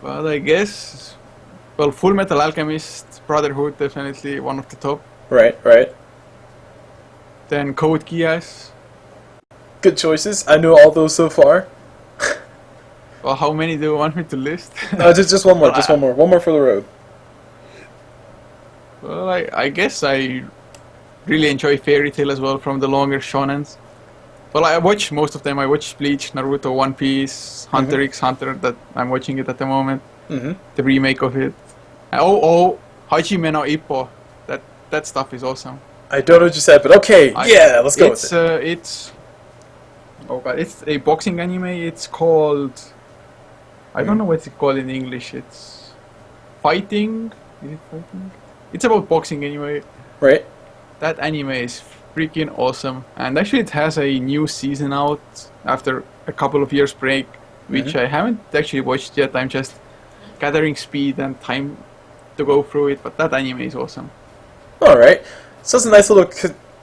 But I guess, well, Full Metal Alchemist, Brotherhood, definitely one of the top. Right, right. Then Code Geass. Good choices. I know all those so far. Well, how many do you want me to list? Just one more. Just one more. One more for the road. Well, I guess I really enjoy Fairy Tail as well, from the longer shonens. Well, I watch most of them. I watch Bleach, Naruto, One Piece, Hunter x Hunter, that I'm watching it at the moment. The remake of it. Oh, Hajime no Ippo. That stuff is awesome. I don't know what you said, but okay, yeah, let's go with it. It's a boxing anime. It's called... I don't know what's it called in English. It's Fighting. Is it Fighting? It's about boxing anyway. Right. That anime is freaking awesome, and actually it has a new season out after a couple of years break, which I haven't actually watched yet. I'm just gathering speed and time to go through it, but that anime is awesome. All right. So it's a nice little,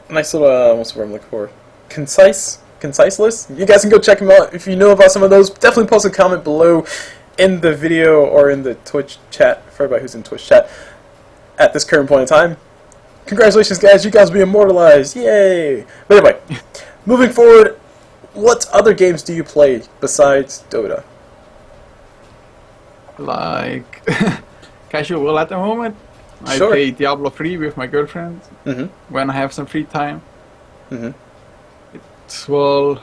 what's the word I'm looking for? Concise list. You guys can go check them out if you know about some of those. Definitely post a comment below in the video or in the Twitch chat for everybody who's in Twitch chat at this current point in time. Congratulations, guys! You guys will be immortalized! Yay! But anyway, moving forward, what other games do you play besides Dota? Like casual. Well, at the moment, I Sure. play Diablo 3 with my girlfriend when I have some free time. Well,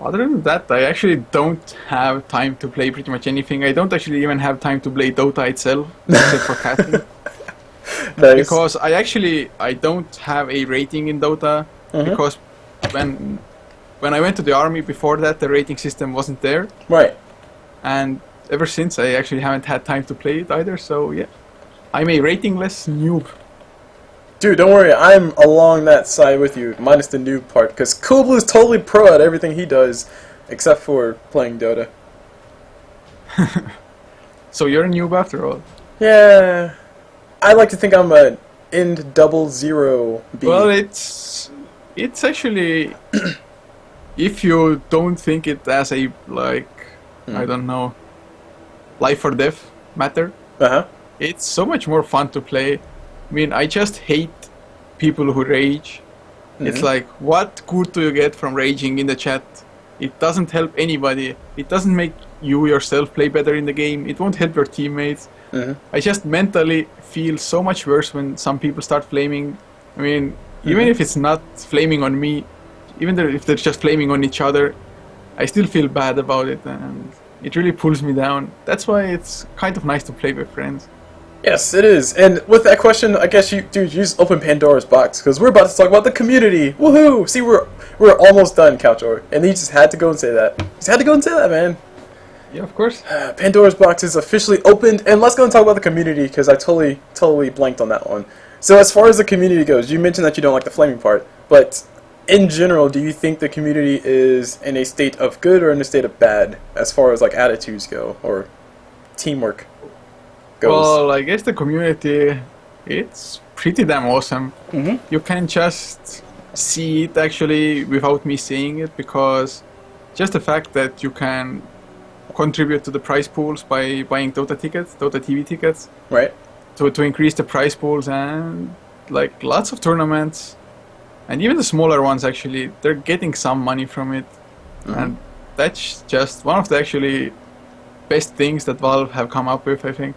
other than that, I actually don't have time to play pretty much anything. I don't actually even have time to play Dota itself, except for casting. Nice. Because I don't have a rating in Dota, because when I went to the army before that, the rating system wasn't there. Right. And ever since, I actually haven't had time to play it either, so yeah. I'm a ratingless noob. Dude, don't worry, I'm along that side with you, minus the noob part, because Cool Blue is totally pro at everything he does, except for playing Dota. So you're a noob after all? Yeah. I like to think I'm a end 00 B. Well, it's actually, if you don't think it as a, like, I don't know, life or death matter, it's so much more fun to play. I mean, I just hate people who rage. It's like, what good do you get from raging in the chat? It doesn't help anybody. It doesn't make you yourself play better in the game. It won't help your teammates. I just mentally feel so much worse when some people start flaming. I mean, even if it's not flaming on me, even if they're just flaming on each other, I still feel bad about it, and it really pulls me down. That's why it's kind of nice to play with friends. Yes, it is. And with that question, I guess you just open Pandora's box, because we're about to talk about the community. Woohoo! See, we're almost done, Couchor, and he just had to go and say that. He just had to go and say that, man. Yeah, of course. Pandora's box is officially opened, and let's go and talk about the community, because I totally blanked on that one. So as far as the community goes, you mentioned that you don't like the flaming part, but in general, do you think the community is in a state of good or in a state of bad, as far as like attitudes go, or teamwork goes? Well, I guess the community, it's pretty damn awesome. You can just see it actually without me saying it, because just the fact that you can contribute to the prize pools by buying Dota tickets, Dota TV tickets, right? To increase the prize pools, and like lots of tournaments. and even the smaller ones actually, they're getting some money from it, and that's just one of the actually best things that Valve have come up with, I think.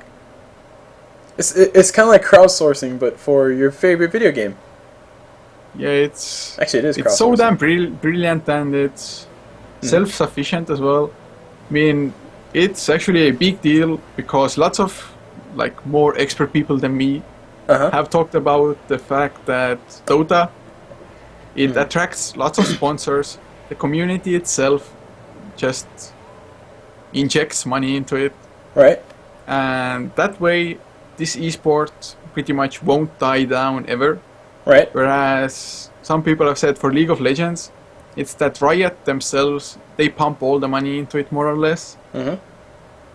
It's kind of like crowdsourcing, but for your favorite video game. Yeah, it's actually it is. It's so damn brilliant, and it's self-sufficient as well. I mean, it's actually a big deal because lots of like more expert people than me have talked about the fact that Dota, it attracts lots of sponsors. The community itself just injects money into it, right? And that way, this esport pretty much won't die down ever. Right. Whereas some people have said for League of Legends, it's that Riot themselves, they pump all the money into it more or less.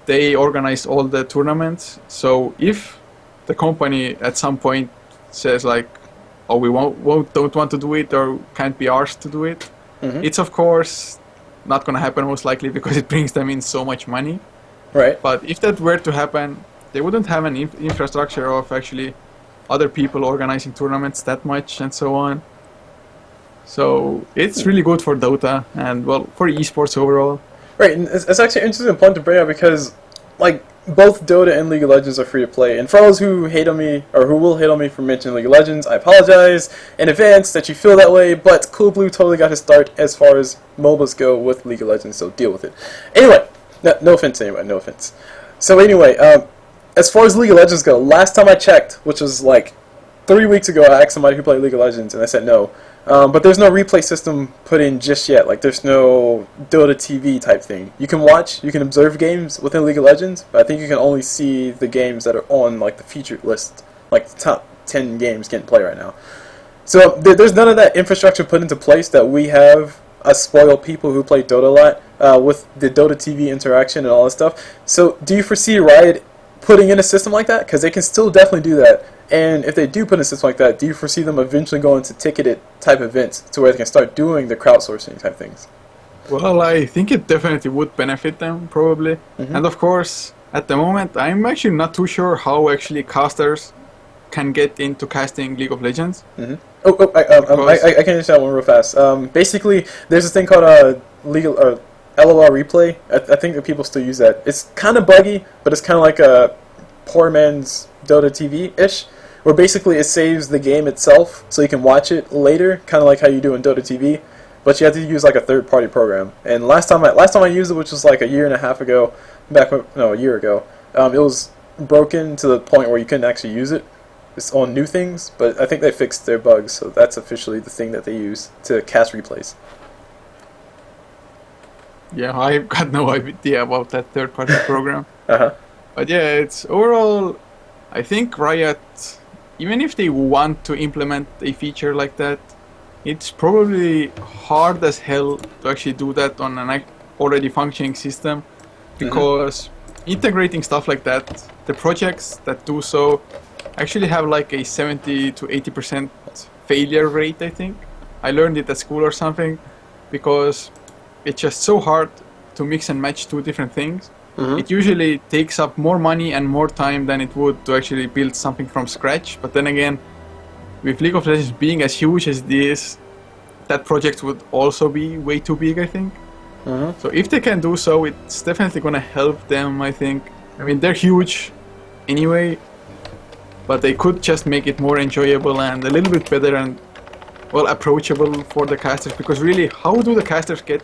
They organize all the tournaments. So if the company at some point says like, oh, we don't want to do it or can't be arsed to do it, it's of course not going to happen most likely because it brings them in so much money. Right. But if that were to happen, they wouldn't have an infrastructure of actually other people organizing tournaments that much and so on. So it's really good for Dota and, well, for esports overall. Right, and it's actually an interesting point to bring up because, like, both Dota and League of Legends are free to play. And for those who hate on me, or who will hate on me for mentioning League of Legends, I apologize in advance that you feel that way, but Cool Blue totally got his start as far as MOBAs go with League of Legends, so deal with it. Anyway, no offense anyway, no offense. So anyway, as far as League of Legends go, last time I checked, which was like 3 weeks ago, I asked somebody who played League of Legends, and they said no. But there's no replay system put in just yet. Like, there's no Dota TV type thing. You can watch, you can observe games within League of Legends, but I think you can only see the games that are on, like, the featured list, like the top 10 games getting play right now. So there's none of that infrastructure put into place that we have, us spoiled people who play Dota a lot, with the Dota TV interaction and all that stuff. So do you foresee Riot putting in a system like that? Because they can still definitely do that. And if they do put in a system like that, do you foresee them eventually going to ticketed type events to where they can start doing the crowdsourcing type things? Well, I think it definitely would benefit them, probably. And of course, at the moment, I'm actually not too sure how actually casters can get into casting League of Legends. I can answer that one real fast. Basically, there's this thing called LOL replay. I think that people still use that. It's kind of buggy, but it's kind of like a poor man's Dota TV-ish, where basically it saves the game itself so you can watch it later, kind of like how you do in Dota TV, but you have to use like a third-party program. And last time I used it, which was like a year and a half ago, a year ago, it was broken to the point where you couldn't actually use it. It's on new things, but I think they fixed their bugs, so that's officially the thing that they use to cast replays. Yeah, I've got no idea about that third-party program. But yeah, it's overall, I think Riot, even if they want to implement a feature like that, it's probably hard as hell to actually do that on an already functioning system, because integrating stuff like that, the projects that do so actually have like a 70 to 80% failure rate, I think. I learned it at school or something, because it's just so hard to mix and match two different things. It usually takes up more money and more time than it would to actually build something from scratch. But then again, with League of Legends being as huge as this, that project would also be way too big, I think. So if they can do so, it's definitely going to help them, I think. I mean, they're huge anyway, but they could just make it more enjoyable and a little bit better and, well, approachable for the casters. Because really, how do the casters get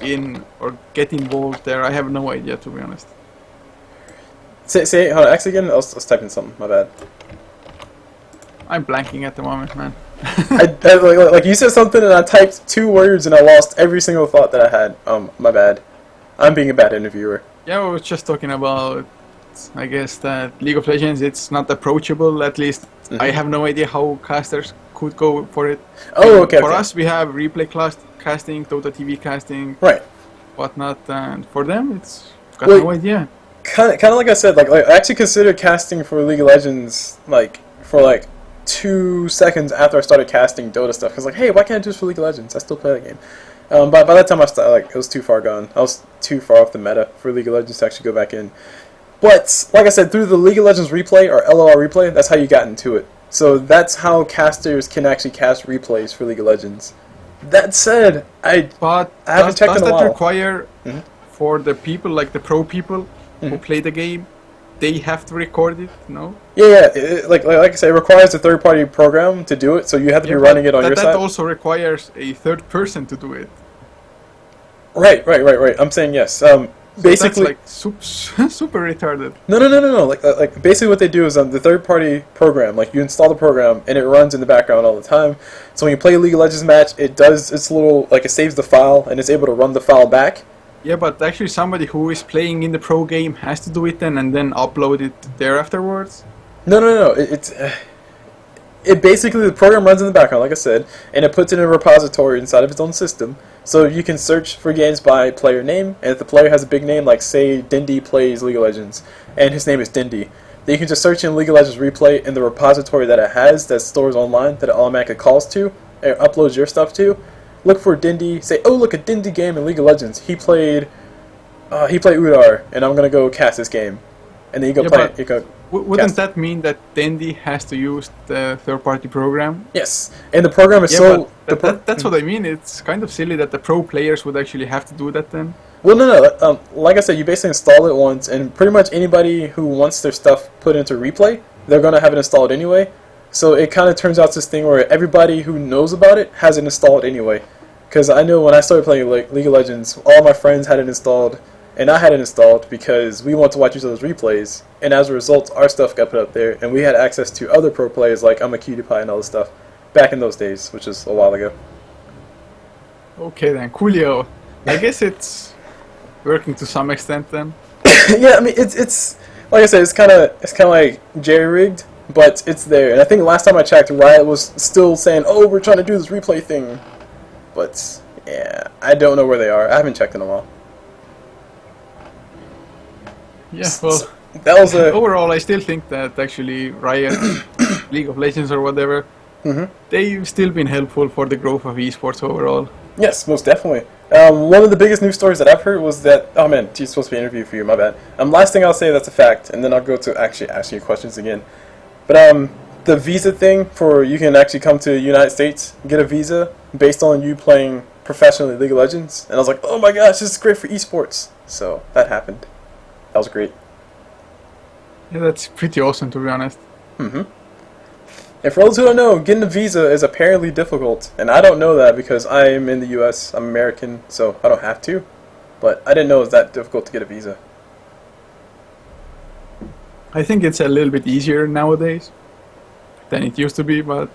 in or get involved there? I have no idea, to be honest. Say hold on, actually again, I was typing something, my bad. I'm blanking at the moment, man. like you said something and I typed 2 words and I lost every single thought that I had. My bad. I'm being a bad interviewer. Yeah, I was just talking about, I guess, that League of Legends, it's not approachable, at least. I have no idea how casters could go for it. Oh, okay. For us, we have replay casting, Dota TV casting, right, whatnot, and for them, it's got no idea. Kind of like I said, like I actually considered casting for League of Legends, like for like 2 seconds after I started casting Dota stuff. Cause like, hey, why can't I do this for League of Legends? I still play that game. By that time, I started, like, it was too far gone. I was too far off the meta for League of Legends to actually go back in. But like I said, through the League of Legends replay or LOL replay, that's how you got into it. So that's how casters can actually cast replays for League of Legends. That said, But I haven't checked does in a that while. require for the people, like the pro people who play the game, they have to record it? No. Yeah, like I say, it requires a third-party program to do it, so you have to be running it on your that side. That also requires a third person to do it. Right. I'm saying yes. So Basically, that's like super retarded. no. Like basically, what they do is the third-party program. Like you install the program, and it runs in the background all the time. So when you play a League of Legends match, it does its little it saves the file, and it's able to run the file back. Yeah, but actually, somebody who is playing in the pro game has to do it then, and then upload it there afterwards. No. It basically, the program runs in the background, like I said, and it puts it in a repository inside of its own system. So you can search for games by player name, and if the player has a big name, like say Dindy plays League of Legends, and his name is Dindy, then you can just search in League of Legends replay in the repository that it has, that stores online, that it automatically calls to, and uploads your stuff to. Look for Dindy, say, oh look, a Dindy game in League of Legends. He played Udar, and I'm gonna go cast this game. And then you go play it. You go. Wouldn't that mean that Dendy has to use the third-party program? Yes, and the program is that's what I mean. It's kind of silly that the pro players would actually have to do that then. Well, no. Like I said, you basically install it once, and pretty much anybody who wants their stuff put into replay, they're gonna have it installed anyway. So it kind of turns out this thing where everybody who knows about it has it installed anyway. Because I know when I started playing League of Legends, all my friends had it installed, and I had it installed because we wanted to watch each other's replays, and as a result, our stuff got put up there, and we had access to other pro players like I'm a Cutie Pie and all this stuff back in those days, which is a while ago. Okay then, coolio. I guess it's working to some extent then. Yeah, I mean it's like I said, it's kind of like jerry-rigged, but it's there. And I think last time I checked, Riot was still saying, "Oh, we're trying to do this replay thing," but yeah, I don't know where they are. I haven't checked in a while. Yeah, well, that was overall, I still think that actually Riot, League of Legends or whatever, they've still been helpful for the growth of esports overall. Yes, most definitely. One of the biggest news stories that I've heard was that, oh man, geez, supposed to be an interview for you, my bad. Last thing I'll say that's a fact, and then I'll go to actually asking you questions again. But the visa thing for you can actually come to the United States, get a visa based on you playing professionally League of Legends, and I was like, oh my gosh, this is great for esports. So that happened. That was great. Yeah, that's pretty awesome to be honest. And for those who don't know, getting a visa is apparently difficult, and I don't know that because I am in the U.S. I'm American, so I don't have to. But I didn't know it was that difficult to get a visa. I think it's a little bit easier nowadays than it used to be, but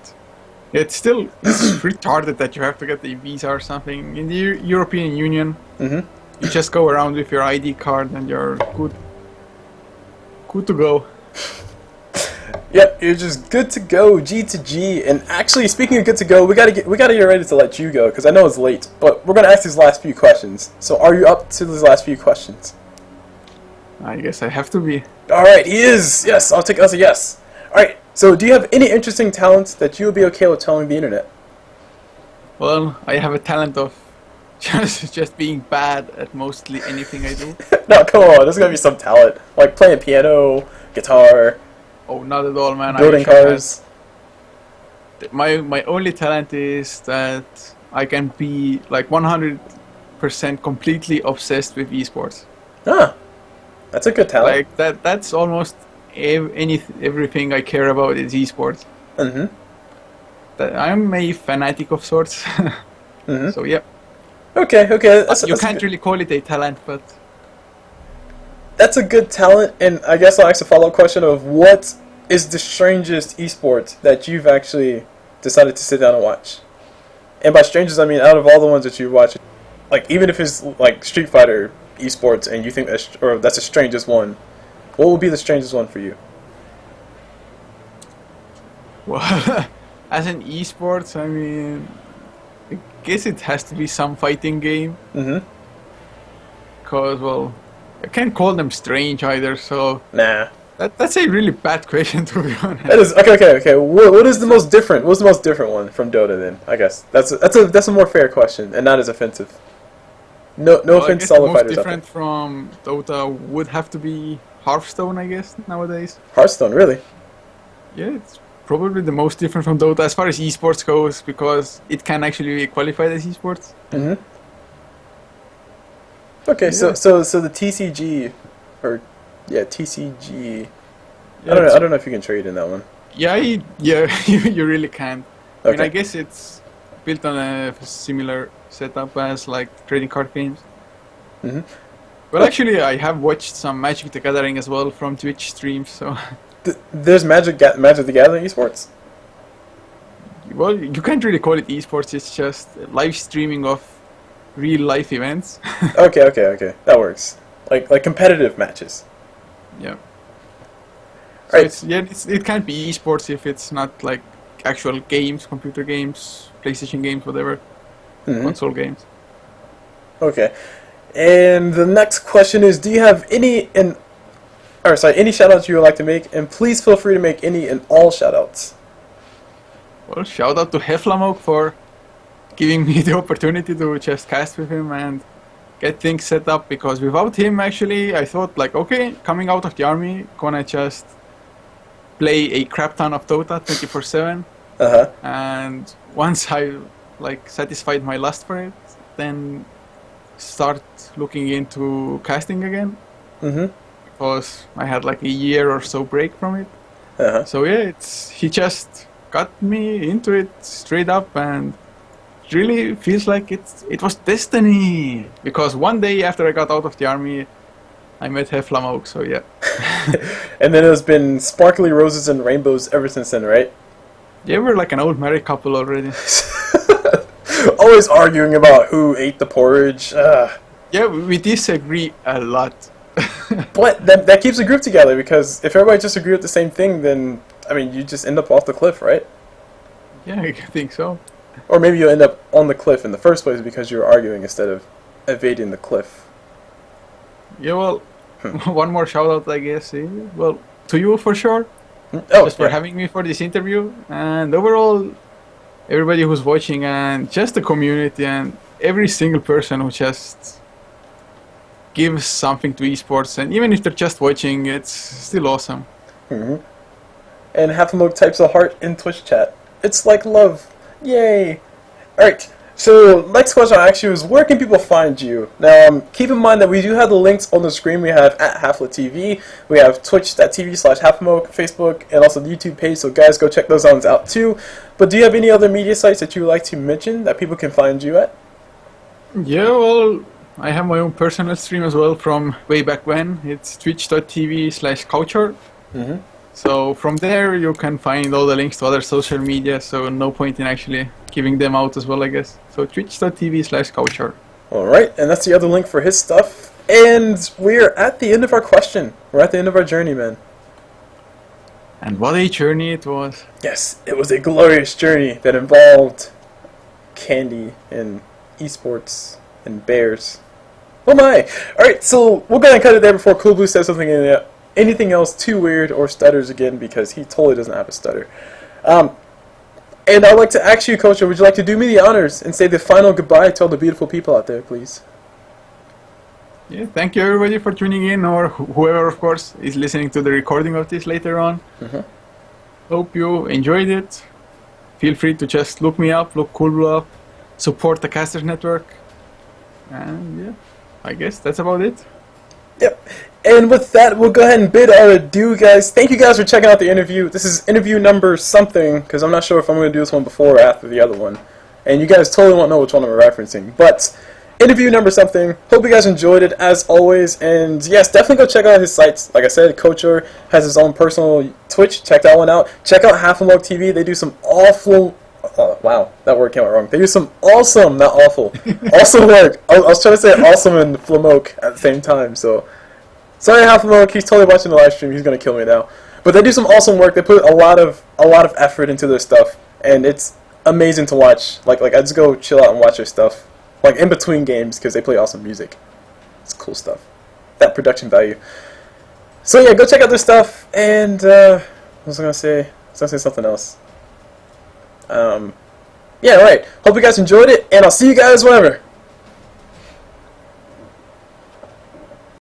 it's retarded that you have to get a visa or something. In the European Union, you just go around with your ID card and you're good to go. Yep, you're just good to go, G to G. And actually, speaking of good to go, we gotta get ready to let you go because I know it's late. But we're gonna ask these last few questions. So, are you up to these last few questions? I guess I have to be. All right, he is. Yes, I'll take it as a yes. All right. So, do you have any interesting talents that you would be okay with telling the internet? Well, I have a talent of just being bad at mostly anything I do. No, come on. There's gotta be some talent, like playing piano, guitar. Oh, not at all, man. Building cars. My only talent is that I can be like 100% completely obsessed with esports. Ah, that's a good talent. Like that's almost everything I care about is esports. I'm a fanatic of sorts. So yeah. Okay. You can't really call it a talent, but that's a good talent, and I guess I'll ask a follow-up question of what is the strangest esport that you've actually decided to sit down and watch? And by strangest, I mean out of all the ones that you watch, like even if it's like Street Fighter esports and you think that's the strangest one, what would be the strangest one for you? well, as an esports, I mean, I guess it has to be some fighting game. Because, well, I can't call them strange either, so... Nah. That's a really bad question, to be honest. That is okay. What is the most different? What's the most different one from Dota then? I guess that's a more fair question and not as offensive. No offense, solo fighters. The most different from Dota would have to be Hearthstone, I guess nowadays. Hearthstone, really? Yeah, it's probably the most different from Dota as far as esports goes, because it can actually be qualified as esports. Mm-hmm. Okay, Yeah. so the TCG, or yeah, TCG. Yeah, I don't know if you can trade in that one. yeah, you really can't. I mean, Okay. I guess it's built on a similar setup as like trading card games. Mm-hmm. Well, actually, I have watched some Magic the Gathering as well from Twitch streams. So, There's Magic the Gathering esports. well, you can't really call it esports. It's just live streaming of real life events. Okay, that works. Like competitive matches. Yeah. So Right. it can't be esports if it's not like actual games, computer games, PlayStation games, whatever, Mm-hmm. console games. Okay. And the next question is, do you have any any shout-outs you would like to make? And please feel free to make any and all shout-outs. Well, shout out to Heflamok for giving me the opportunity to just cast with him and get things set up, because without him, actually, I thought like, okay, coming out of the army, gonna just play a crap ton of Dota 24/7, Uh-huh. and once I like satisfied my lust for it, then start looking into casting again, Mm-hmm. because I had like a year or so break from it. Uh-huh. So yeah, he just got me into it straight up, and it really feels like it was destiny. Because one day after I got out of the army, I met Heflamok. So yeah, And then it's been sparkly roses and rainbows ever since then, right? yeah, we're like an old married couple already. Always arguing about who ate the porridge. Yeah, we disagree a lot. But that keeps the group together, because if everybody just agree with the same thing, then, I mean, you just end up off the cliff, right? Yeah, I think so. Or maybe you'll end up on the cliff in the first place because you're arguing instead of evading the cliff. Yeah, well, one more shout out, I guess. Well, to you for sure, Oh, just for yeah. having me for this interview, and overall, everybody who's watching, and just the community, and every single person who just gives something to esports, and even if they're just watching, it's still awesome. Mm-hmm. And Half-a-Moke types a heart in Twitch chat. It's like love. Yay! Alright, so next question I ask you is, where can people find you? Now, keep in mind that we do have the links on the screen. We have at HalfLaTV, we have twitch.tv/Half-a-Moke, Facebook, and also the YouTube page, so guys, go check those ones out too. But do you have any other media sites that you would like to mention that people can find you at? Yeah, well, I have my own personal stream as well from way back when. It's twitch.tv/Couchor. Mm-hmm. So from there you can find all the links to other social media, so no point in actually giving them out as well, I guess. So twitch.tv/Couchor. Alright, and that's the other link for his stuff. And we're at the end of our question. We're at the end of our journey, man. And what a journey it was. Yes, it was a glorious journey that involved candy and esports and bears. Oh my! Alright, so we're gonna cut it there before Cool Blue says something anything else too weird or stutters again, because he totally doesn't have a stutter. And I'd like to ask you, Coach, would you like to do me the honors and say the final goodbye to all the beautiful people out there, please? Yeah, thank you everybody for tuning in, or whoever, of course, is listening to the recording of this later on. Mhm. Hope you enjoyed it. Feel free to just look me up, look Cool Blue up, support the Casters Network. And yeah, I guess that's about it. Yep. And with that, we'll go ahead and bid our adieu, guys. Thank you guys for checking out the interview. This is interview number something, because I'm not sure if I'm going to do this one before or after the other one. And you guys totally won't know which one I'm referencing. But interview number something. Hope you guys enjoyed it, as always. And yes, definitely go check out his sites. Like I said, Couchor has his own personal Twitch. Check that one out. Check out Half-a-Moke TV. They do some awful... wow, that word came out wrong. They do some awesome, not awful, awesome work. I was trying to say awesome and Flamoke at the same time, so... Sorry, Half-a-Moke, he's totally watching the live stream. He's gonna kill me now. But they do some awesome work. They put a lot of effort into their stuff, and it's amazing to watch. Like I just go chill out and watch their stuff, like in between games, because they play awesome music. It's cool stuff. That production value. So yeah, go check out their stuff. And what was I gonna say? I was gonna say something else. Yeah, right. Hope you guys enjoyed it, and I'll see you guys whenever.